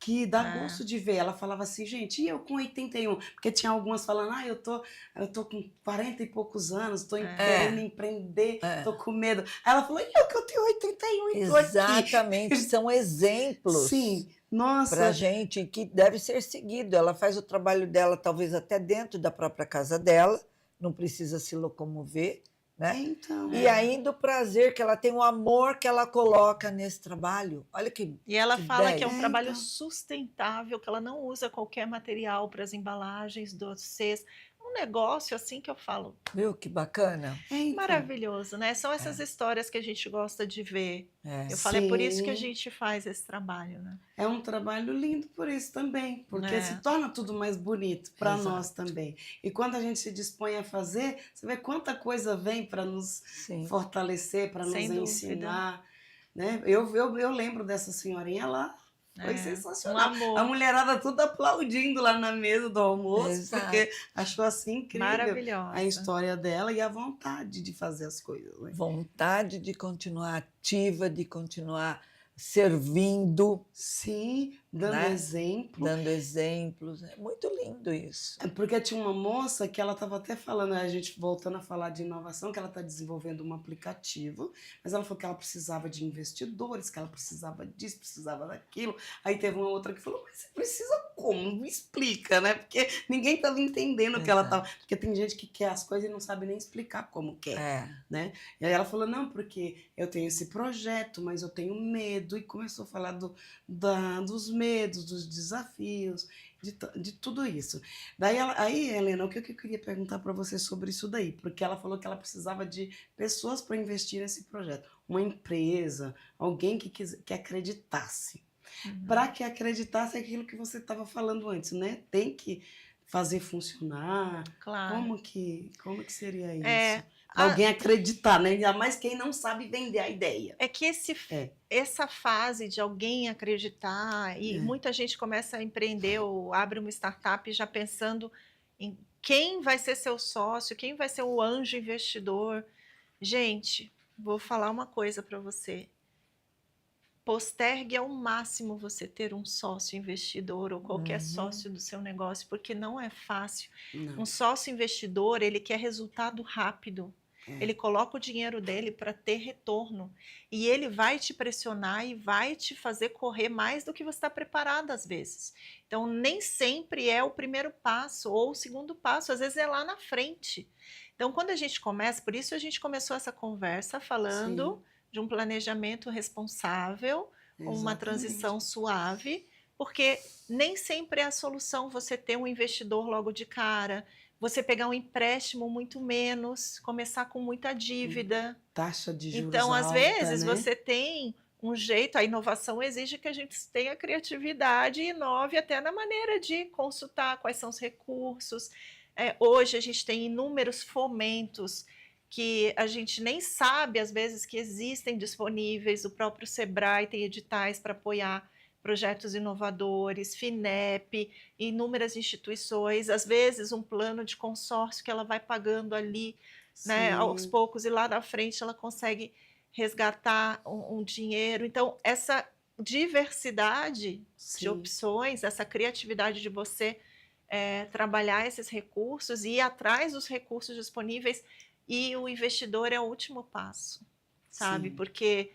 que dá gosto de ver. Ela falava assim, gente, e eu com 81? Porque tinha algumas falando, eu tô com 40 e poucos anos, tô querendo empreender, tô com medo. Aí ela falou, e eu que eu tenho 81 e tô aqui. exatamente, são exemplos. Sim, nossa. Para a gente que deve ser seguido. Ela faz o trabalho dela, talvez até dentro da própria casa dela, não precisa se locomover, né? Então. E ainda o prazer que ela tem, o amor que ela coloca nesse trabalho. Olha que. E ela que fala que é um ideia. trabalho Então. sustentável, que ela não usa qualquer material para as embalagens, doces. Um negócio assim que eu falo, Viu que bacana? Então. maravilhoso, né? São essas histórias que a gente gosta de ver. É. Eu falei, é por isso que a Sim. gente faz esse trabalho, né? É um trabalho lindo por isso também, porque se torna tudo mais bonito para Exato. nós também. E quando a gente se dispõe a fazer, você vê quanta coisa vem para nos Sim. fortalecer, para nos Sem dúvida. ensinar. Né? Eu lembro dessa senhorinha lá, foi É, sensacional. um amor. A mulherada tudo aplaudindo lá na mesa do almoço, Exato. porque achou assim incrível Maravilhosa. a história dela e a vontade de fazer as coisas. Né? Vontade de continuar ativa, de continuar servindo, Sim, dando né? exemplo. Dando exemplos. É muito lindo isso. É porque tinha uma moça que ela estava até falando, a gente voltando a falar de inovação, que ela está desenvolvendo um aplicativo, mas ela falou que ela precisava de investidores, que ela precisava disso, precisava daquilo. Aí teve uma outra que falou, mas você precisa como? Me explica, né? Porque ninguém estava entendendo o que ela estava... Porque tem gente que quer as coisas e não sabe nem explicar como quer, né? E aí ela falou, não, porque eu tenho esse projeto, mas eu tenho medo. E começou a falar dos medos, dos desafios, de tudo isso. Daí aí, Helena, o que eu queria perguntar para você sobre isso daí? Porque ela falou que ela precisava de pessoas para investir nesse projeto. Uma empresa, alguém que acreditasse. Para que acreditasse aquilo que você estava falando antes, né? Tem que fazer funcionar. Claro. Como que seria isso? É, Alguém acreditar, né? Ainda mais quem não sabe vender a ideia. É que essa fase de alguém acreditar, e muita gente começa a empreender ou abre uma startup já pensando em quem vai ser seu sócio, quem vai ser o anjo investidor. Gente, vou falar uma coisa para você. postergue ao máximo você ter um sócio investidor ou qualquer sócio do seu negócio, porque não é fácil. Não. Um sócio investidor, ele quer resultado rápido. Ele coloca o dinheiro dele para ter retorno. E ele vai te pressionar e vai te fazer correr mais do que você está preparado às vezes. Então, nem sempre é o primeiro passo ou o segundo passo, às vezes é lá na frente. Então, quando a gente começa, por isso a gente começou essa conversa falando Sim. de um planejamento responsável, uma Exatamente. transição suave, porque nem sempre é a solução você ter um investidor logo de cara, você pegar um empréstimo muito menos, começar com muita dívida. Taxa de juros Então, às alta, vezes, né? você tem um jeito, a inovação exige que a gente tenha criatividade e inove até na maneira de consultar quais são os recursos. Hoje a gente tem inúmeros fomentos que a gente nem sabe, às vezes, que existem disponíveis. O próprio Sebrae tem editais para apoiar projetos inovadores, FINEP, inúmeras instituições, às vezes um plano de consórcio que ela vai pagando ali, né, aos Sim. poucos, e lá na frente ela consegue resgatar um dinheiro. Então, essa diversidade de Sim. opções, essa criatividade de você trabalhar esses recursos e ir atrás dos recursos disponíveis, e o investidor é o último passo, sabe? Sim. Porque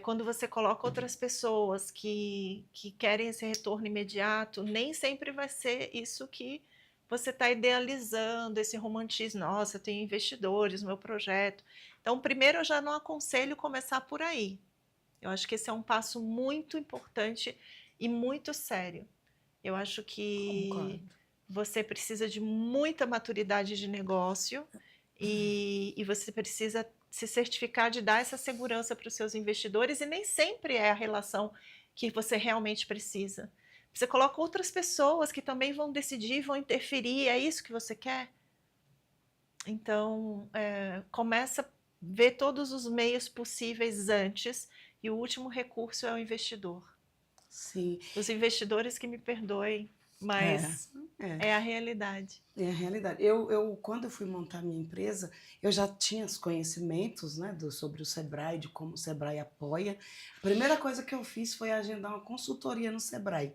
quando você coloca outras pessoas que querem esse retorno imediato, nem sempre vai ser isso que você está idealizando, esse romantismo. Nossa, eu tenho investidores no meu projeto. Então, primeiro, eu já não aconselho começar por aí. Eu acho que esse é um passo muito importante e muito sério. Eu acho que Concordo. você precisa de muita maturidade de negócio e você precisa se certificar de dar essa segurança para os seus investidores, e nem sempre é a relação que você realmente precisa. Você coloca outras pessoas que também vão decidir, vão interferir, é isso que você quer? Então, começa a ver todos os meios possíveis antes, e o último recurso é o investidor. Sim. Os investidores que me perdoem, mas é a realidade. É a realidade. Quando eu fui montar minha empresa, eu já tinha os conhecimentos, né, sobre o Sebrae, de como o Sebrae apoia. A primeira coisa que eu fiz foi agendar uma consultoria no Sebrae.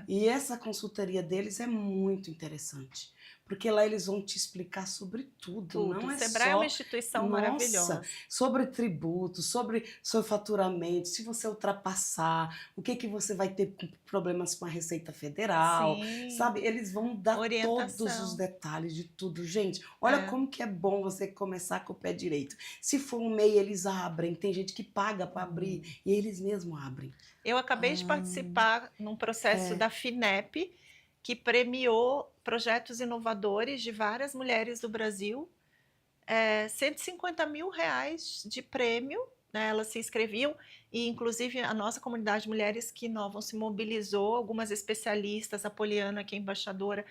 E essa consultoria deles é muito interessante, porque lá eles vão te explicar sobre tudo. Não O é Sebrae é só, uma instituição nossa, maravilhosa. sobre tributos, sobre faturamento, se você ultrapassar, o que você vai ter problemas com a Receita Federal, Sim. sabe? Eles vão dar Orientação. todos os detalhes de tudo. Gente, olha como que é bom você começar com o pé direito. Se for um MEI, eles abrem. Tem gente que paga para abrir e eles mesmos abrem. Eu acabei de participar num processo da FINEP, que premiou projetos inovadores de várias mulheres do Brasil, R$150 mil de prêmio, né? Elas se inscreviam, e inclusive a nossa comunidade de Mulheres que Inovam se mobilizou, algumas especialistas, a Poliana, que é embaixadora,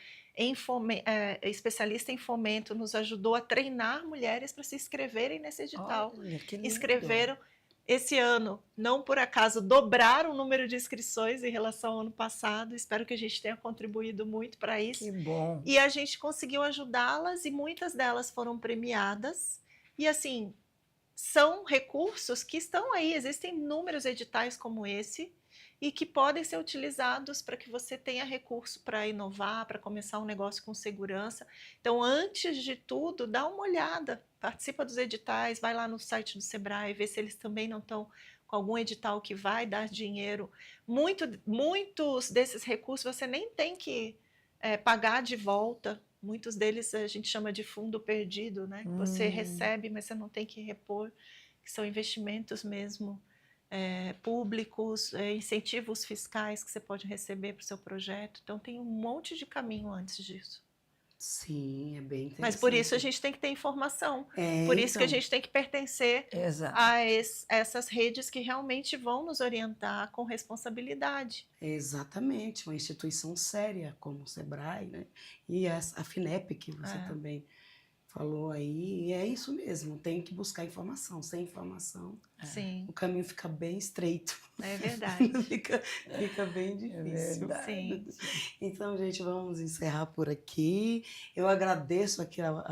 especialista em fomento, nos ajudou a treinar mulheres para se inscreverem nesse edital. Olha, que lindo. Inscreveram. Esse ano, não por acaso, dobraram o número de inscrições em relação ao ano passado. Espero que a gente tenha contribuído muito para isso. Que bom. E a gente conseguiu ajudá-las, e muitas delas foram premiadas. E assim, são recursos que estão aí, existem inúmeros editais como esse, e que podem ser utilizados para que você tenha recurso para inovar, para começar um negócio com segurança. Então, antes de tudo, dá uma olhada, participa dos editais, vai lá no site do Sebrae, vê se eles também não estão com algum edital que vai dar dinheiro. Muitos desses recursos você nem tem que pagar de volta. Muitos deles a gente chama de fundo perdido, né? Você recebe, mas você não tem que repor, que são investimentos mesmo públicos, incentivos fiscais que você pode receber para o seu projeto. Então, tem um monte de caminho antes disso. Sim, é bem interessante. Mas por isso a gente tem que ter informação. Por isso que a gente tem que pertencer a essas redes que realmente vão nos orientar com responsabilidade. Exatamente, uma instituição séria como o Sebrae, né? E a FINEP, que você também falou aí, e é isso mesmo, tem que buscar informação. Sem informação, Sim. o caminho fica bem estreito. É verdade. fica bem difícil. Sim. Então, gente, vamos encerrar por aqui. Eu agradeço aqui a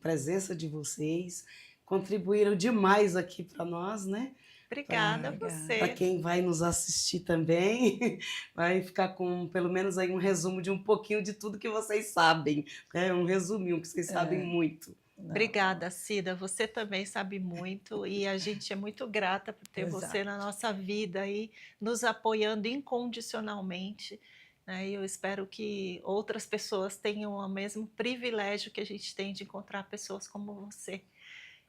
presença de vocês, contribuíram demais aqui para nós, né? Obrigada a Obrigada. você. Para quem vai nos assistir também, vai ficar com pelo menos aí um resumo de um pouquinho de tudo que vocês sabem, né? Um resuminho, que vocês sabem muito. Não, Obrigada, Cida. Você também sabe muito e a gente é muito grata por ter você Exato. na nossa vida aí, nos apoiando incondicionalmente, né? E eu espero que outras pessoas tenham o mesmo privilégio que a gente tem de encontrar pessoas como você,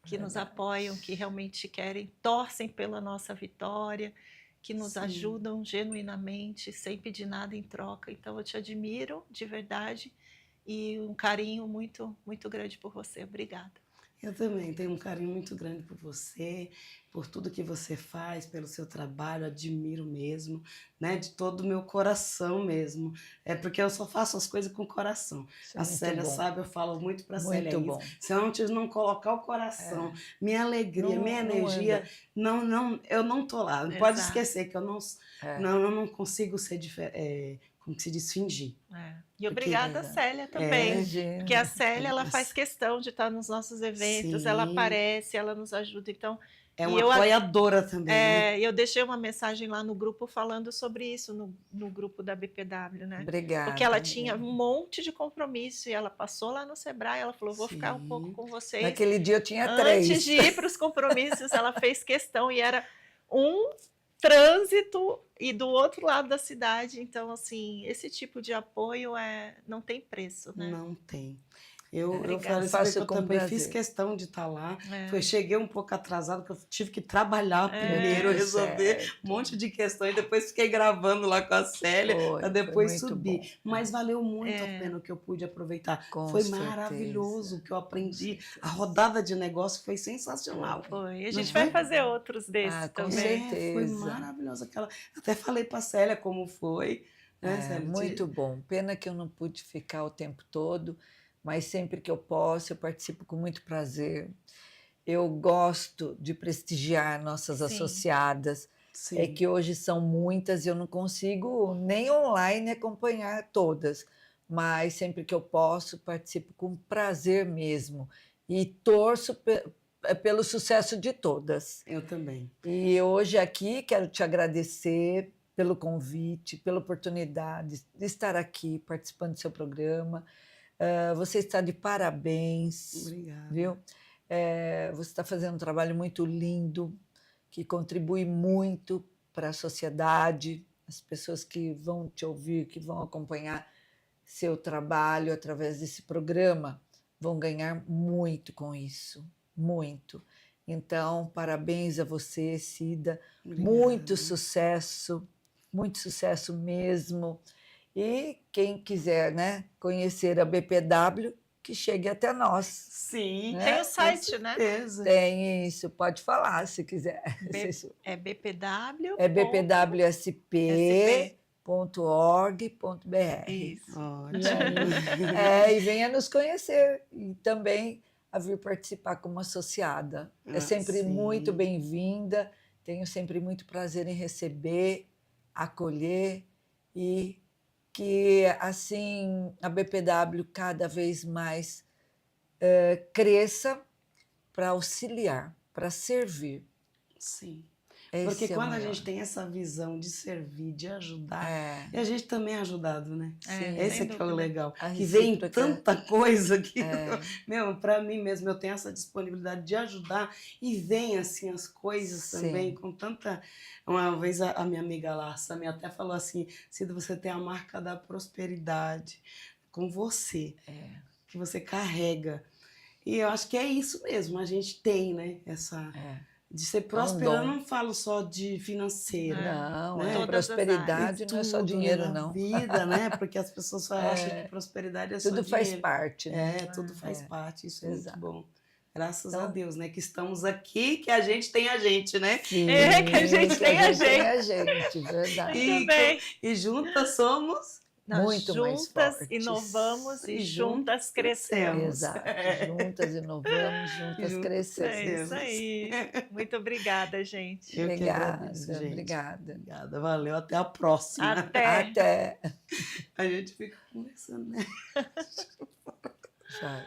que nos Verdade. apoiam, que realmente querem, torcem pela nossa vitória, que nos Sim. ajudam genuinamente, sem pedir nada em troca. Então, eu te admiro de verdade e um carinho muito, muito grande por você. Obrigada. Eu também tenho um carinho muito grande por você, por tudo que você faz, pelo seu trabalho, admiro mesmo, né? De todo o meu coração mesmo. É porque eu só faço as coisas com o coração. Isso é A muito Célia bom. sabe, eu falo muito para a Célia Muito isso. bom. Se eu não colocar o coração, minha alegria, Não, minha não energia, anda. eu não tô lá. Não pode Exato. esquecer que É. eu não consigo ser diferente, como que se diz, fingir. E obrigada, Exato. Célia, também. Imagina. Porque a Célia, ela faz questão de estar nos nossos eventos, ela Sim. aparece, ela nos ajuda. Então, É e uma eu apoiadora também, né? eu deixei uma mensagem lá no grupo falando sobre isso, no grupo da BPW, né? Obrigada. Porque ela tinha um monte de compromisso e ela passou lá no Sebrae, ela falou, vou ficar um pouco Sim. com vocês. Naquele dia eu tinha Antes 3. de ir para os compromissos, ela fez questão e era um trânsito e do outro lado da cidade. Então, assim, esse tipo de apoio não tem preço, né? Não tem. Eu Obrigada. falo isso Faço porque eu com também prazer. fiz questão de estar lá. É. Cheguei um pouco atrasado, porque eu tive que trabalhar primeiro, Tudo resolver certo. um monte de questões, depois fiquei gravando lá com a Célia, Foi, para foi depois muito subir. bom. Mas valeu muito a É. pena o que eu pude aproveitar. Com Foi certeza. maravilhoso o que eu aprendi. certeza. A rodada de negócio foi sensacional. Foi. A Não gente foi? vai fazer outros desses Ah, com também. Foi certeza. maravilhoso. Até falei para a Célia como foi. Né, Célia? Muito bom. Pena que eu não pude ficar o tempo todo, mas sempre que eu posso, eu participo com muito prazer. Eu gosto de prestigiar nossas Sim. associadas. Sim. É que hoje são muitas e eu não consigo nem online acompanhar todas, mas sempre que eu posso, participo com prazer mesmo e torço pelo sucesso de todas. Eu também. E hoje aqui quero te agradecer pelo convite, pela oportunidade de estar aqui participando do seu programa. Você está de parabéns, Obrigada. viu? Você está fazendo um trabalho muito lindo, que contribui muito para a sociedade, as pessoas que vão te ouvir, que vão acompanhar seu trabalho através desse programa, vão ganhar muito com isso, muito. Então, parabéns a você, Cida, muito sucesso mesmo. E quem quiser, né, conhecer a BPW, que chegue até nós. Sim. Tem o site, né? Tem isso, pode falar se quiser. É BPW. É bpwsp.org.br. Isso. Ótimo. E venha nos conhecer e também a vir participar como associada. É sempre sim. muito bem-vinda, tenho sempre muito prazer em receber, acolher e que assim a BPW cada vez mais cresça para auxiliar, para servir. Sim. Esse Porque é o quando a maior. gente tem essa visão de servir, de ajudar, É, e a gente também é ajudado, né? sim, Esse sem é que é o dúvida. legal. A Que vem recíproca. tanta coisa que, É. meu, para mim mesmo, eu tenho essa disponibilidade de ajudar e vem assim as coisas Sim. também com tanta... Uma vez a minha amiga lá, a Samia, até falou assim, Cida, você tem a marca da prosperidade com você, que você carrega. E eu acho que é isso mesmo, a gente tem, né? Essa... De ser próspero, eu dom. não falo só de financeiro. Não, né? Todas as prosperidade não é só Tudo, dinheiro, né, na não. vida, né? Porque as pessoas só acham que prosperidade é só Tudo dinheiro. faz parte, né? Tudo faz parte, isso é Exato. muito bom. Graças a Então- Deus, né? Que estamos aqui, que a gente tem a gente, né? Sim, Que a gente tem a tem a gente, verdade. Muito bem. E juntas somos... Nós Muito mais juntas fortes. inovamos e E juntas juntas crescemos. Exato. Juntas inovamos, juntas Juntas crescemos. É isso aí. Muito obrigada, gente. Eu que Obrigada, agradeço, gente. obrigada. Obrigada, valeu. Até a próxima. Até. Até. A gente fica conversando, né? Tchau.